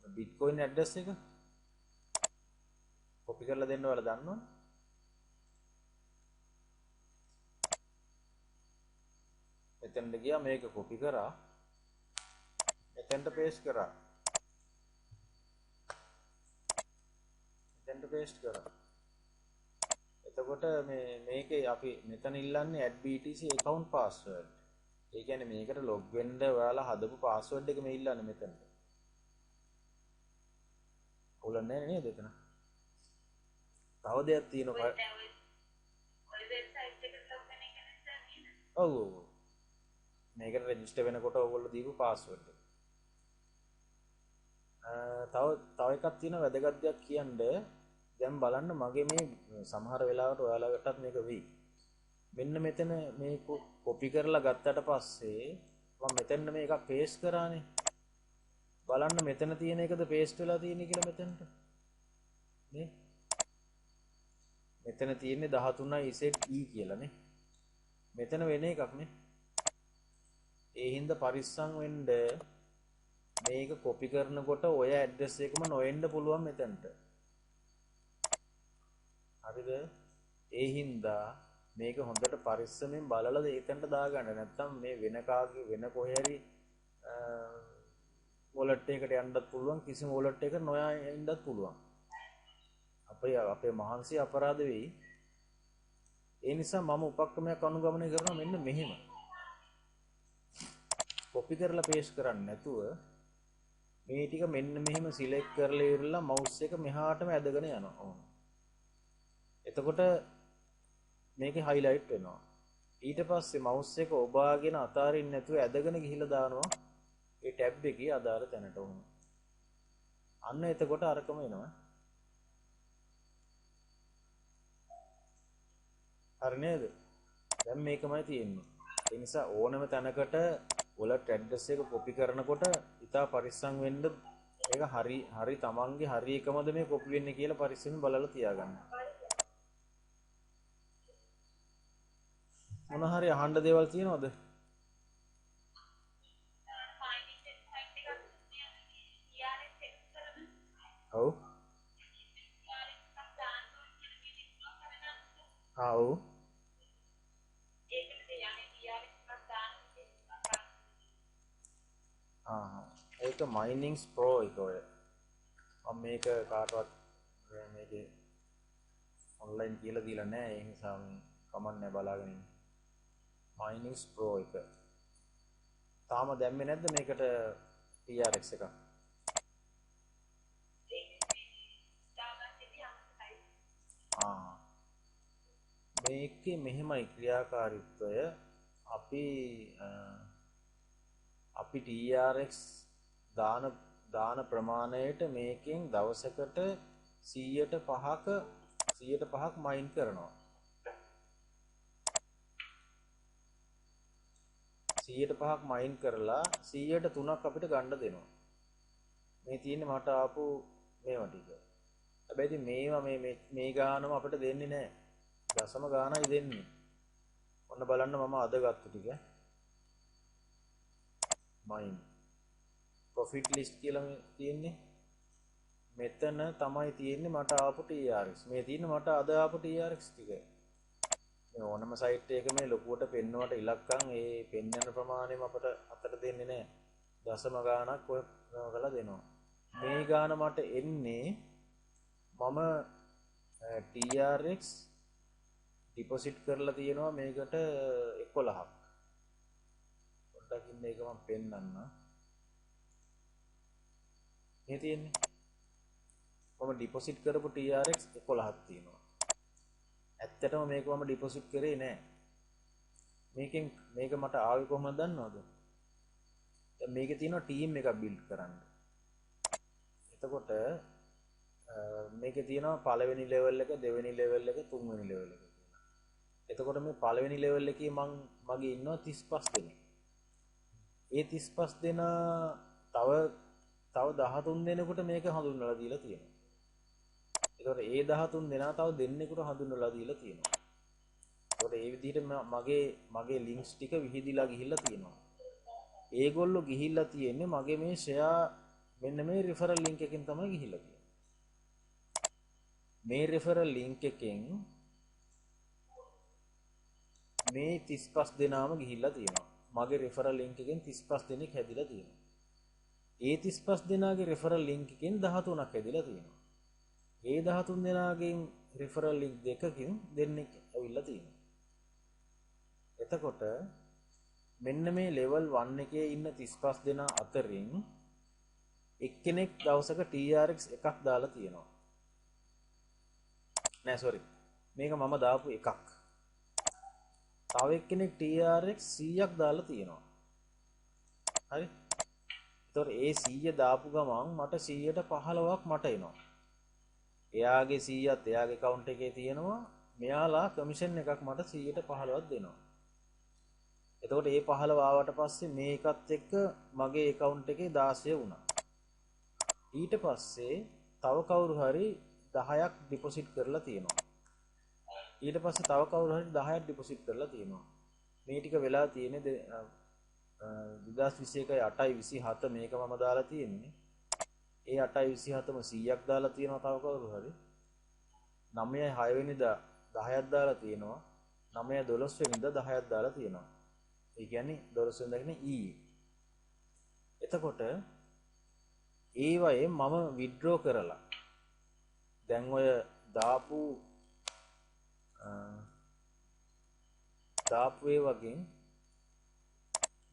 bitcoin address එක copy කරලා දෙන්න ඔයාලා දන්නවනේ. එතනට ගියා මේක copy කරා. එතනට paste කරා. එතනට paste කරා. එතකොට මේකේ අපි මෙතන ඉල්ලන්නේ add BTC account password. ඒ කියන්නේ මේකට ලොග් වෙන්න ඔයාලා හදපු පාස්වර්ඩ් එක මේ ඉල්ලන්නේ මෙතනට. උලන්නේ නැහැ නේද එතන? තව දෙයක් තියෙනවා. ඔය වෙබ්සයිට් එකට ලොග් වෙන එක නේද? ඔව් ඔව්. මේකට රෙජිස්ටර් වෙනකොට ඔයගොල්ලෝ දීපු පාස්වර්ඩ් එක. තව එකක් තියෙනවා වැදගත් දෙයක් කියන්න. දැන් බලන්න මගේ මේ සමහර වෙලාවට ඔයාලටත් මේක වෙයි. මෙන්න මෙතන මේ කොපි කරලා ගත්තට පස්සේ මම මෙතන මේ එකක් පේස්ට් කරානේ. බලන්න මෙතන තියෙන එකද පේස්ට් වෙලා තියෙන්නේ කියලා මෙතනට. නේ? මෙතන තියෙන්නේ 13යි set e කියලා නේ. මෙතන වෙන එකක් නේ. ඒ හින්දා පරිස්සම් වෙන්න මේක කොපි කරනකොට ඔය ඇඩ්‍රස් එකම නොෙන්න පුළුවන් මෙතනට. හරිද? ඒ හින්දා මේක හොඳට පරිස්සමෙන් බලලා එතනට දාගන්න. නැත්තම් මේ වෙන කාගේ වෙන කොහේ හරි වොලට් එකකට යන්නත් පුළුවන්, කිසිම වොලට් එකකට නොයා ඉන්නත් පුළුවන්. අපේ මහන්සිය අපරාධ වෙයි. ඒ නිසා මම උපක්‍රමයක් අනුගමනය කරනවා මෙන්න මෙහෙම. කොපි කරලා පේස්ට් කරන්නේ නැතුව මේ ටික මෙන්න මෙහෙම සිලෙක්ට් කරලා ඉවරලා මවුස් එක මෙහාටම ඇදගෙන යනවා. ඕන. එතකොට මේකේ highlight වෙනවා. ඊට පස්සේ මවුස් එක ඔබාගෙන අතාරින්න නැතුව ඇදගෙන ගිහිල්ලා දානවා ඒ ටැබ් එකේ අදාළ තැනට ඕන. අන්න එතකොට අරකම එනවා. හරි නේද? දැන් මේකමයි තියෙන්නේ. ඒ නිසා ඕනම තැනකට වලට ඇඩ්‍රස් එක කොපි කරනකොට ඉතා පරිස්සම් වෙන්න. ඒක හරි තමන්ගේ හරි එකමද මේ කොපි වෙන්නේ කියලා පරිස්සමෙන් බලලා තියාගන්න. මොන හරි අහන්න දේවල් තියෙනවද? ඔව්. ඔව්. ඒක Minings Pro එක ඔය. මම මේක කාටවත් මේකේ ඔන්ලයින් කියලා දීලා නැහැ. ඒ නිසා මම කමන්නේ බලාගෙන ඉන්නේ. Minings Pro එක. තාම දැම්මේ නැද්ද මේකට TRX එක? මේකේ මෙහෙමයි ක්‍රියාකාරීත්වය. අපි TRX දාන ප්‍රමාණයට මේකෙන් දවසකට 105ක් මයින් කරනවා. 105ක් මයින් කරලා 103ක් අපිට ගන්න දෙනවා. මේ තියෙන්නේ මට ආපු මේවා ටික. හැබැයි ඉතින් මේවා මේ ගානම අපිට දෙන්නේ නැහැ. දශම ගානයි දෙන්නේ. ඔන්න බලන්න මම අද ගත්ත ටික. මයින් profit list කියලා තියෙන්නේ. මෙතන තමයි තියෙන්නේ මට ආපු TRX. මේ තියෙන්නේ මට අද ආපු TRX ටික. මේ ඕනම සයිට් එකක මේ ලොකුවට පෙන්වවට ඉලක්කම් ඒ පෙන්වන ප්‍රමාණයම අපට අතට දෙන්නේ නැහැ. දශම ගානක් ඔය කරලා දෙනවා. මේ ගාන මට එන්නේ මම TRX ඩිපොසිට් කරලා තියෙනවා මේකට 11ක්. පොඩ්ඩක් ඉන්න එක මම පෙන්නන්න. මේ තියෙන්නේ මම ඩිපොසිට් කරපු TRX 11ක් තියෙනවා. ඇත්තටම මේක මම ඩිපොසිට් කරේ නෑ. මේක මට ආවේ කොහොමද දන්නවද? දැන් මේකේ තියෙනවා ටීම් එකක් බිල්ඩ් කරන්න. එතකොට මේකේ තියෙනවා පළවෙනි ලෙවල් එක, දෙවෙනි ලෙවල් එක, තුන්වෙනි ලෙවල් එක කියලා. එතකොට මේ පළවෙනි ලෙවල් එකේ මගේ ඉන්නවා 35 දෙනෙක්. ඒ 35 දෙනා තව 13 දෙනෙකුට මේක හඳුන්වලා දීලා තියෙනවා. ඒතකොට ඒ 13 දෙනා තව දෙන්නෙකුට හඳුන්වලා දීලා තියෙනවා. ඒතකොට ඒ විදිහට මගේ ලින්ක්ස් ටික විහිදිලා ගිහිල්ලා තියෙනවා. ඒගොල්ලෝ ගිහිල්ලා තියෙන්නේ මගේ මේ ෂෙයා මෙන්න මේ රිෆරල් ලින්ක් එකෙන් තමයි ගිහිල්ලා තියෙන්නේ. මේ රිෆරල් ලින්ක් එකෙන් මේ 35 දෙනාම ගිහිල්ලා තියෙනවා. මගේ රිෆරල් ලින්ක් එකෙන් 35 දෙනෙක් හැදිලා තියෙනවා. ඒ 35 දෙනාගේ රිෆරල් ලින්ක් එකෙන් 13ක් හැදිලා තියෙනවා. ඒ 13 දෙනාගෙන් රිෆරල් ලින්ක් දෙකකින් දෙන්නෙක් ඇවිල්ලා තියෙනවා. එතකොට මෙන්න මේ level 1 එකේ ඉන්න 35 දෙනා අතරින් එක්කෙනෙක් දවසක TRX එකක් දාලා තියෙනවා. නෑ sorry. මේක මම දාපු එකක්. තව එක්කෙනෙක් TRX 100ක් දාලා තියෙනවා. හරි. ඒතොර ඒ 100 දාපු ගමන් මට 100ට 15ක් මට එනවා. එයාගේ 100ත් එයාගේ account එකේ තියෙනවා. මෙයාලා කමිෂන් එකක් මට 100ට 15ක් දෙනවා. එතකොට මේ 15 ආවට පස්සේ මේකත් එක්ක මගේ account එකේ 16 වුණා. ඊට පස්සේ තව කවුරු හරි 10ක් ඩිපොසිට් කරලා තියෙනවා. ඊට පස්සේ තව කවුරු හරි 10ක් ඩිපොසිට් කරලා තියෙනවා. මේ ටික වෙලා තියෙන්නේ 2021 8.27 මේක මම දාලා තියෙන්නේ. ඒ 8.27ම 100ක් දාලා තියෙනවා තව කවුරු හරි. 9.6 වෙනිදා 10ක් දාලා තියෙනවා. 9.12 වෙනිදා 10ක් දාලා තියෙනවා. ඒ කියන්නේ 12 වෙනිදා කියන්නේ ඊයේ. එතකොට ඒ වගේ මම විත්ඩ්‍රෝ කරලා දැන් ඔය දාපු ඒ වගේ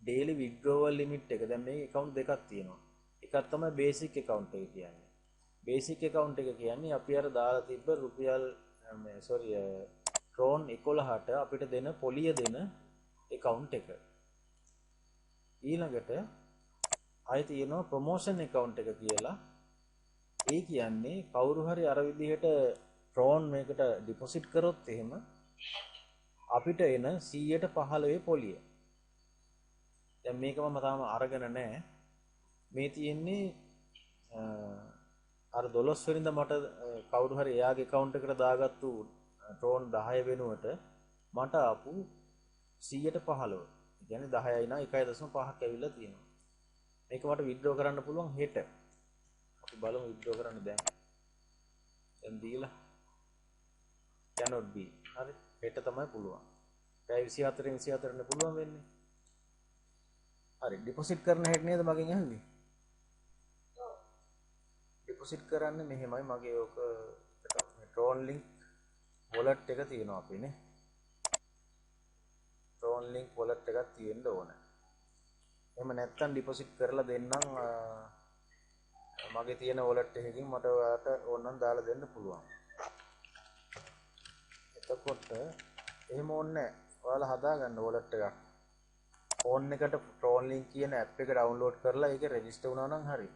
daily withdrawal limit එක දැන් මේ account දෙකක් තියෙනවා. එකක් තමයි basic account එක කියන්නේ. basic account එක කියන්නේ අපි අර දාලා තිබ්බ රුපියල් ට්‍රෝන් 11ට අපිට දෙන පොලිය දෙන account එක. ඊළඟට ආයෙ තියෙනවා ප්‍රොමෝෂන් account එක කියලා. ඒ කියන්නේ කවුරු හරි අර විදිහට ට්‍රෝන් මේකට ඩිපොසිට් කරොත් එහෙම අපිට එන 100ට 15 පොලිය. දැන් මේක මම තාම අරගෙන නැහැ. මේ තියෙන්නේ අර 12 වෙනිදා මට කවුරු හරි එයාගේ account එකට දාගත්තු ට්‍රෝන් 10 වෙනුවට මට ආපු 100ට 15. ඒ කියන්නේ 10යි නා 1.5ක් ඇවිල්ලා තියෙනවා. මේක මට විත්ඩ්‍රෝ කරන්න පුළුවන් හෙට. අපි බලමු විත්ඩ්‍රෝ කරන්න දැන්. දැන් දීලා cannot be. හරි. හෙට තමයි පුළුවන්. පැය 24න් 24 නේ පුළුවන් වෙන්නේ. හරි. ඩිපොසිට් කරන හැටි නේද මගෙන් අහන්නේ? ඔව්. ඩිපොසිට් කරන්නේ මෙහෙමයි මගේ ඔක ට්‍රෝන් ලින්ක් wallet එක තියෙනවා අපි නේ. ට්‍රෝන් ලින්ක් wallet එකක් තියෙන්න ඕනේ. එහෙම නැත්නම් ඩිපොසිට් කරලා දෙන්නම් මගේ තියෙන wallet එකකින් මට ඔයාලට ඕනනම් දාලා දෙන්න පුළුවන්. එතකොට එහෙම ඕනේ ඔයාලා හදාගන්න wallet එකක්. ෆෝන් එකට ට්‍රෝන් ලින්ක් කියන app එක ඩවුන්ලෝඩ් කරලා ඒක රෙජිස්ටර් වුණා නම් හරි.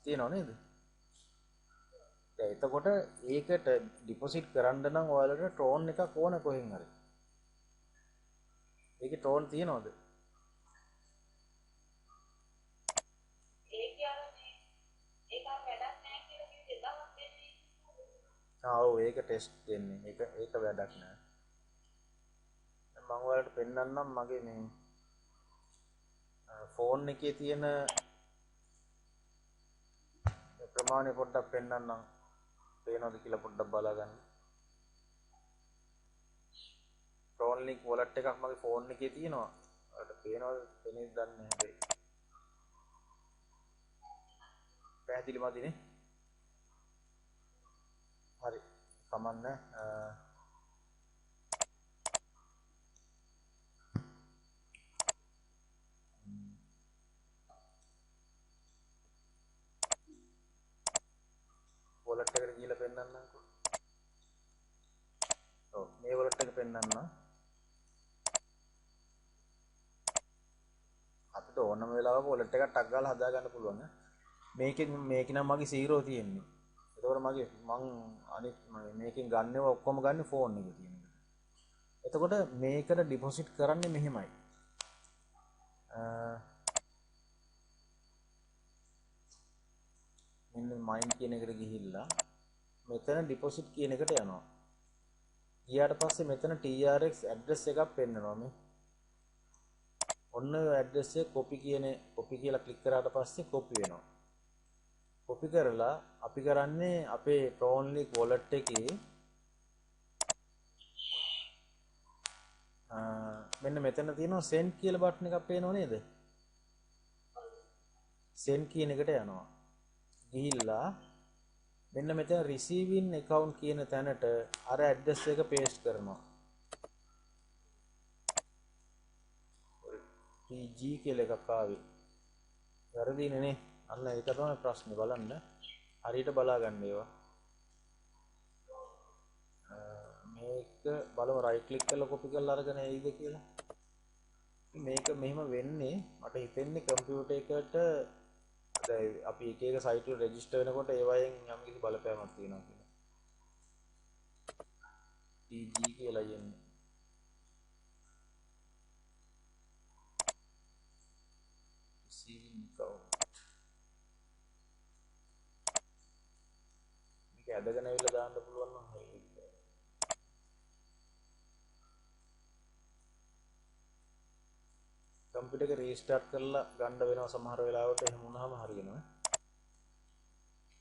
තියෙනව නේද? දැන් එතකොට ඒකට ඩිපොසිට් කරන්න නම් ඔයාලට ට්‍රෝන් එකක් ඕන කොහෙන් හරි. ඒකේ ට්‍රෝන් තියනවද? ඔව් ඒක ටෙස්ට් දෙන්නේ. ඒක වැඩක් නෑ. මම ඔයාලට පෙන්නන්නම් මගේ මේ ෆෝන් එකේ තියෙන ප්‍රමාණය පොඩ්ඩක් පෙන්නන්නම්. පේනවද කියලා පොඩ්ඩක් බලා ගන්න. ට්‍රෝන් ලින්ක් wallet එකක් මගේ ෆෝන් එකේ තියෙනවා. ඔයාලට පේනවද? පේන්නේ දන්නේ නැහැ හැබැයි. පැහැදිලි මදිනේ. හරි. කමන්න. wallet එකට ගිහලා පෙන්නන්නම්කෝ. ඔව් මේ wallet එක පෙන්නන්න. අපිට ඕනම වෙලාවක wallet එකක් ටක් ගාලා හදා ගන්න පුළුවන්. මේකෙන් නම් මගේ 0 තියෙන්නේ. ඒතකොට මගේ මං අනිත් මේකෙන් ගන්නව ඔක්කොම ගන්න ෆෝන් එකේ තියෙන එක. එතකොට මේකට ඩිපොසිට් කරන්නේ මෙහෙමයි. මෙන්න මයින් කියන එකට ගිහිල්ලා මෙතන ඩිපොසිට් කියන එකට යනවා. ගියාට පස්සේ මෙතන TRX ඇඩ්‍රස් එකක් පෙන්නනවා මේ. ඔන්න ඔය ඇඩ්‍රස් එක කොපි කියලා ක්ලික් කරාට පස්සේ කොපි වෙනවා. කොපි කරලා අපි කරන්නේ අපේ ට්‍රෝන් ලින්ක් wallet එකේ මෙන්න මෙතන තියෙනවා send කියලා බටන් එකක් පේනව නේද? send කියන එකට යනවා. ගිහිල්ලා මෙන්න මෙතන receiving account කියන තැනට අර ඇඩ්‍රස් එක paste කරනවා. TG කියලා එකක් ආවේ. වැරදිනේ නේ. අන්න ඒක තමයි ප්‍රශ්නේ බලන්න. හරියට බලා ගන්න ඒවා. මේක බලමු රයිට් ක්ලික් කරලා කොපි කරලා අරගෙන එයිද කියලා. මේක මෙහෙම වෙන්නේ මට හිතෙන්නේ කම්පියුටර් එකට අපි එක එක සයිට් වල රෙජිස්ටර් වෙනකොට ඒවයෙන් යම් කිසි බලපෑමක් තියෙනවා කියලා. TG කියලා යන්නේ. receiving account. මේක ඇදගෙන ඇවිල්ලා දාන්න පුළුවන් නම් හරියි. කම්පියුටර් එක රීස්ටාර්ට් කරලා ගන්න වෙනවා සමහර වෙලාවට එහෙම වුණාම හරියනවා.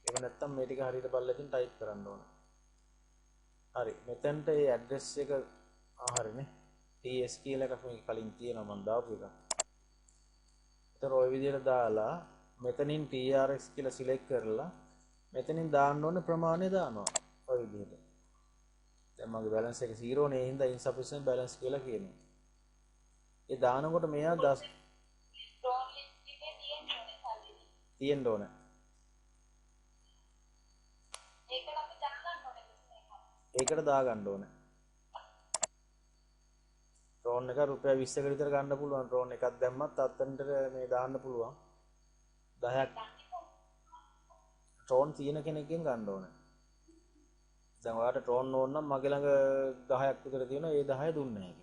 එහෙම නැත්නම් මේ ටික හරියට බලලා ඉතින් ටයිප් කරන්න ඕන. හරි. මෙතනට මේ ඇඩ්‍රස් එක හරිනේ. TS කියලා එකක් මේක කලින් තියෙනවා මම දාපු එක. ඒතර ওই විදිහට දාලා මෙතනින් TRX කියලා සිලෙක්ට් කරලා මෙතනින් දාන්න ඕන ප්‍රමාණය දානවා. ඔය විදිහට. දැන් මගේ බැලන්ස් එක 0 නේ. ඒ හින්දා insufficient balance කියලා කියනවා. ඒ දානකොට මෙයා 10 ඩ්‍රෝන් ලිස්ට් එකේ තියෙන්න ඕන. ඒකට අපි දාගන්න ඕනේ මේක. ඒකට දාගන්න ඕන. ඩ්‍රෝන් එක රුපියල් 20ක විතර ගන්න පුළුවන්. ඩ්‍රෝන් එකක් දැම්මත් අතෙන්ට මේ දාන්න පුළුවන්. 10ක් ඩ්‍රෝන් තියෙන කෙනෙක්ගෙන් ගන්න ඕන. දැන් ඔයාලට ඩ්‍රෝන් ඕන නම් මගේ ළඟ 10ක් විතර තියෙනවා. ඒ 10 දුන්නේ නැහැ.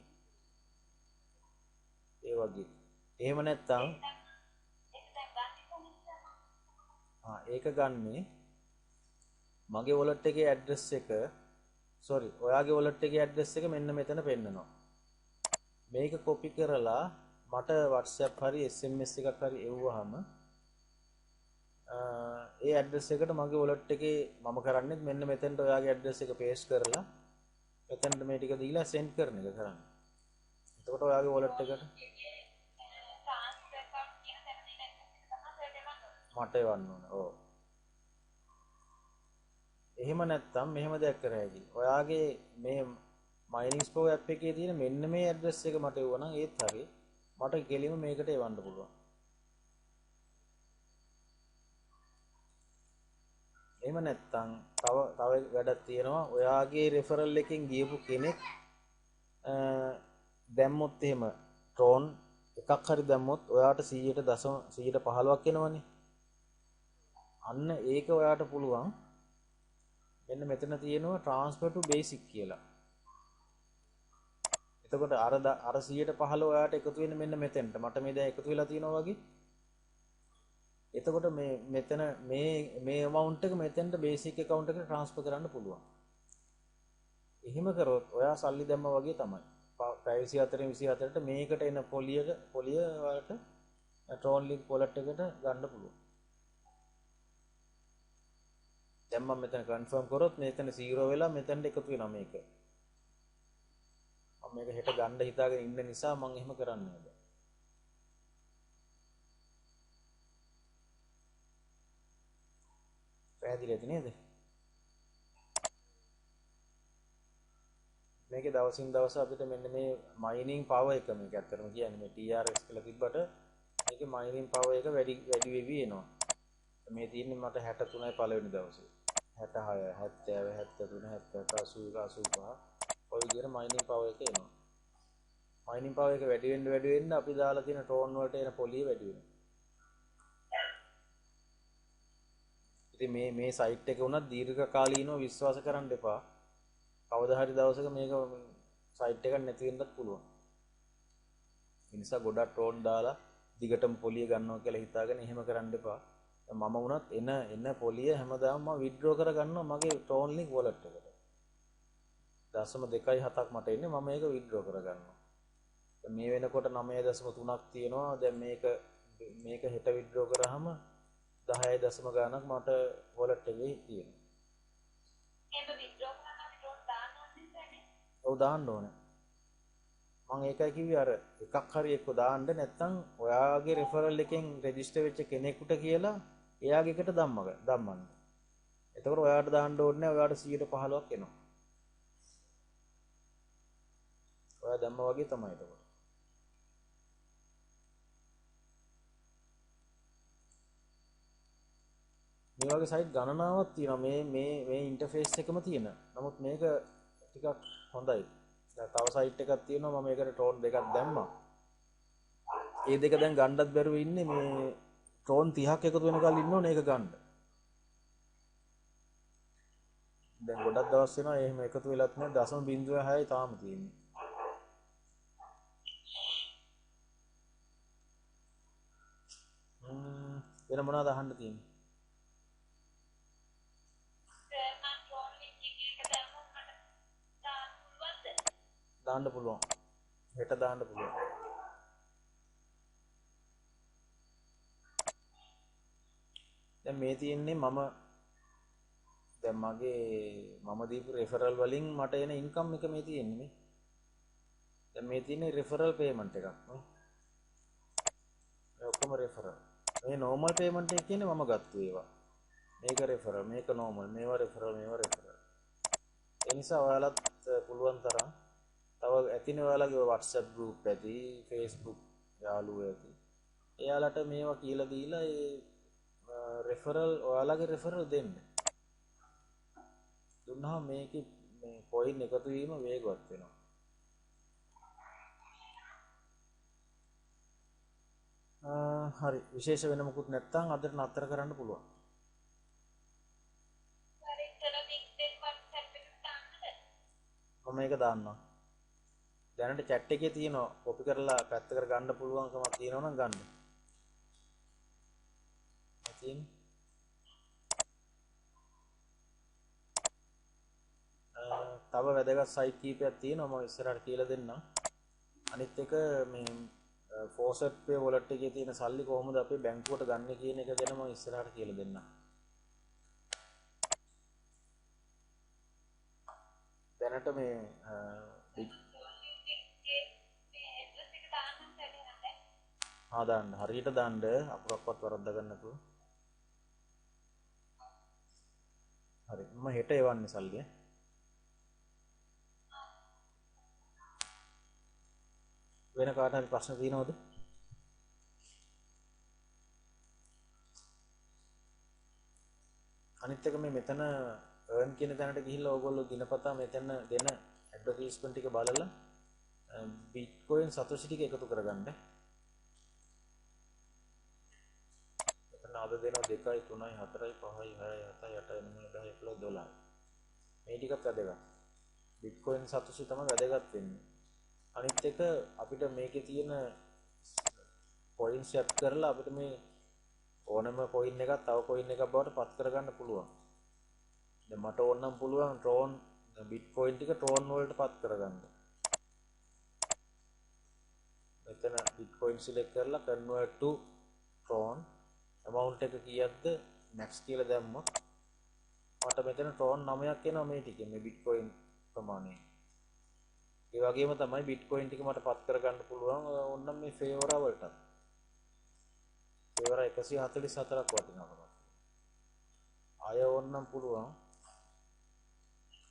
ඒ වගේ. එහෙම නැත්තම් ඒක ගන්නේ මගේ wallet එකේ address එක ඔයාගේ wallet එකේ address එක මෙන්න මෙතන පෙන්නනවා. මේක copy කරලා මට WhatsApp හරි SMS එකක් හරි එවුවාම ඒ address එකට මගේ wallet එකේ මම කරන්නේ මෙන්න මෙතනට ඔයාගේ address එක paste කරලා මෙතනට මේ ටික දීලා send කරන එක කරන්නේ. එතකොට ඔයාගේ wallet එකට මට එවන්න ඕන. ඔව්. එහෙම නැත්නම් මෙහෙම දෙයක් කර හැකියි. ඔයාගේ මේ Mining Pro app එකේ තියෙන මෙන්න මේ address එක මට එවුවා නම් ඒත් හරියි. මට කෙලින්ම මේකට එවන්න පුළුවන්. එහෙම නැත්නම් තව වැඩක් තියෙනවා. ඔයාගේ referral එකෙන් ගියපු කෙනෙක් දැම්මොත් එහෙම ට්‍රෝන් එකක් හරි දැම්මොත් ඔයාට 100.15ක් එනවනේ. අන්න ඒක ඔයාට පුළුවන්. මෙන්න මෙතන තියෙනවා transfer to basic කියලා. එතකොට අර 100.15 ඔයාට එකතු වෙන්නේ මෙන්න මෙතෙන්ට. මට මේ දැන් එකතු වෙලා තියෙනවා වගේ. එතකොට මෙතන මේ amount එක මෙතෙන්ට basic account එකට transfer කරන්න පුළුවන්. එහෙම කරොත් ඔයා සල්ලි දැම්මා වගේ තමයි. පැය 24ට මේකට එන පොලිය වලට Tron Link wallet එකට ගන්න පුළුවන්. දැන් මම මෙතන කන්ෆර්ම් කරොත් මෙතන 0 වෙලා මෙතනට එකතු වෙනවා මේක. මම මේක හෙට ගන්න හිතාගෙන ඉන්න නිසා මම එහෙම කරන්නේ නැහැ. පැහැදිලිද නේද? මේකේ දවසින් දවස අපිට මෙන්න මේ mining power එක මේක ඇත්තටම කියන්නේ මේ TRX කියලා තිබ්බට මේකේ mining power එක වැඩි වෙවි එනවා. මේ තියෙන්නේ මට 63යි පළවෙනි දවසේ. 66 70 73 74 85 ඔය විදිහට mining power එක එනවා. mining power එක වැඩි වෙන්න අපි දාලා තියෙන ටෝන් වලට එන පොලිය වැඩි වෙනවා. ඉතින් මේ සයිට් එක උනත් දීර්ඝ කාලීනව විශ්වාස කරන්න එපා. කවදා හරි දවසක මේක සයිට් එකක් නැති වෙන්නත් පුළුවන්. ඒ නිසා ගොඩක් ටෝන් දාලා දිගටම පොලිය ගන්නවා කියලා හිතාගෙන එහෙම කරන්න එපා. මම වුණත් එන පොලිය හැමදාම මම විත්ඩ්‍රෝ කර ගන්නවා මගේ Tron Link wallet එකට. 0.27ක් මට එන්නේ මම මේක විත්ඩ්‍රෝ කර ගන්නවා. දැන් මේ වෙනකොට 9.3ක් තියෙනවා. දැන් මේක හෙට විත්ඩ්‍රෝ කරාම 10 දශම ගාණක් මට wallet එකේ තියෙනවා. ඒක විත්ඩ්‍රෝ කරනවා අපි ඩ්‍රෝන් දාන්න ඕනේ නැහැ. ඔව් දාන්න ඕනේ. මම ඒකයි කිව්වේ අර එකක් හරි එක්ක දාන්න නැත්නම් ඔයාගේ රෙෆරල් එකෙන් රෙජිස්ටර් වෙච්ච කෙනෙකුට කියලා එයාගේ එකට දම්මන්න. එතකොට ඔයාට දාන්න ඕනේ නැහැ. ඔයාට 100.15ක් එනවා. ඔයා දැම්මා වගේ තමයි එතකොට. මේ වගේ සයිට් ගණනාවක් තියෙනවා මේ ඉන්ටර්ෆේස් එකම තියෙන. නමුත් මේක ටිකක් හොඳයි. දැන් තව සයිට් එකක් තියෙනවා මම මේකට ටෝන් දෙකක් දැම්මා. ඒ දෙක දැන් ගන්නත් බැරුව ඉන්නේ මේ ටෝන් 30ක් එකතු වෙනකල් ඉන්න ඕනේ ඒක ගන්න. දැන් ගොඩක් දවස් වෙනවා එහෙම එකතු වෙලත් නෑ 0.6යි තාම තියෙන්නේ. වෙන මොනවද අහන්න තියෙන්නේ? මම ෆෝන් ලින්ක් එක දැම්මොත් මට දාන්න පුළුවන්ද? දාන්න පුළුවන්. හෙට දාන්න පුළුවන්. දැන් මේ තියෙන්නේ දැන් මම දීපු රෙෆරල් වලින් මට එන ඉන්කම් එක මේ තියෙන්නේ මේ. දැන් මේ තියෙන්නේ රෙෆරල් පේමන්ට් එකක් නේ. මේ ඔක්කොම රෙෆරල්. මේ නෝමල් පේමන්ට් එක කියන්නේ මම ගත්තු ඒවා. මේක රෙෆරල්, මේක නෝමල්, මේවා රෙෆරල්, මේවා රෙෆරල්. ඒ නිසා ඔයාලත් පුළුවන් තරම් තව ඇතිනේ ඔයාලගේ WhatsApp group ඇති, Facebook යාළුවෝ ඇති. එයාලට මේවා කියලා දීලා ඒ රෙෆරල් ඔයාලගේ රෙෆරල් දෙන්න. දුන්නාම මේකේ මේ කොයින් එකතු වීම වේගවත් වෙනවා. හරි විශේෂ වෙන මොකුත් නැත්නම් අදට නතර කරන්න පුළුවන්. හරි ඉතල ලින්ක් දෙක WhatsApp එකට දාන්නද? මම මේක දාන්නම්. දැනට chat එකේ තියෙනවා කොපි කරලා පැත්තකට ගන්න පුළුවන්කමක් තියෙනවා නම් ගන්න. තියෙන්නේ. තව වැදගත් සයිට් කීපයක් තියෙනවා මම ඉස්සරහට කියලා දෙන්නම්. අනිත් එක මේ ෆෝසට් පේ වොලට් එකේ තියෙන සල්ලි කොහොමද අපි බැංකුවට ගන්න කියන එක ගැන මම ඉස්සරහට කියලා දෙන්නම්. දැනට මේ දාන්න හරියට දාන්න අකුරක්වත් වරද්ද ගන්න නැතුව. හරි මම හෙට එවන්නේ සල්ලිය. වෙන කාට හරි ප්‍රශ්න තියෙනවද? අනිත් එක මේ මෙතන earn කියන තැනට ගිහිල්ලා ඕගොල්ලෝ දිනපතා මෙතන දෙන ඇඩ්වර්ටයිස්මන්ට් ටික බලලා Bitcoin සතොෂි ටික එකතු කරගන්න. මෙතන අද දෙනවා 2 3 4 5 6 7 8 9 10 11 12. මේ ටිකත් වැදගත්. Bitcoin සතොෂි තමයි වැදගත් වෙන්නේ. අනිත් එක අපිට මේකේ තියෙන coin swap කරලා අපිට මේ ඕනම coin එකක් තව coin එකක් බවට පත් කරගන්න පුළුවන්. දැන් මට ඕනනම් පුළුවන් Tron Bitcoin ටික Tron වලට පත් කරගන්න. මෙතන Bitcoin select කරලා convert to Tron amount එක කීයක්ද max කියලා දැම්මොත් මට මෙතන Tron 9ක් එනවා මේ ටිකේ මේ Bitcoin ප්‍රමාණය. ඒ වගේම තමයි Bitcoin ටික මට පත් කරගන්න පුළුවන් ඕනනම් මේ Fevora වලට. Fevora 144ක් වටිනවා. ආය ඕනනම් පුළුවන්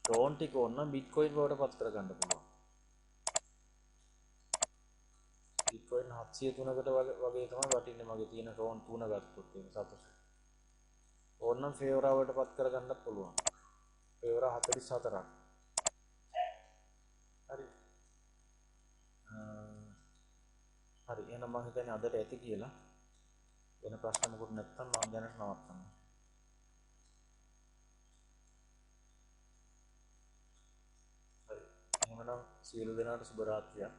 Tron ටික ඕනනම් Bitcoin වලට පත් කරගන්න පුළුවන්. Bitcoin 703කට වගේ තමයි වටින්නේ මගේ තියෙන Tron 3 ගත්තොත් ඒක සතොෂි. ඕනනම් Fevora වලට පත් කරගන්නත් පුළුවන්. Fevora 44ක්. හරි. හරි එහෙනම් මම හිතන්නේ අදට ඇති කියලා. වෙන ප්‍රශ්න මොකුත් නැත්නම් මම දැනට නවත්තනවා. හරි. එහෙනම් සියලු දෙනාට සුබ රාත්‍රියක්.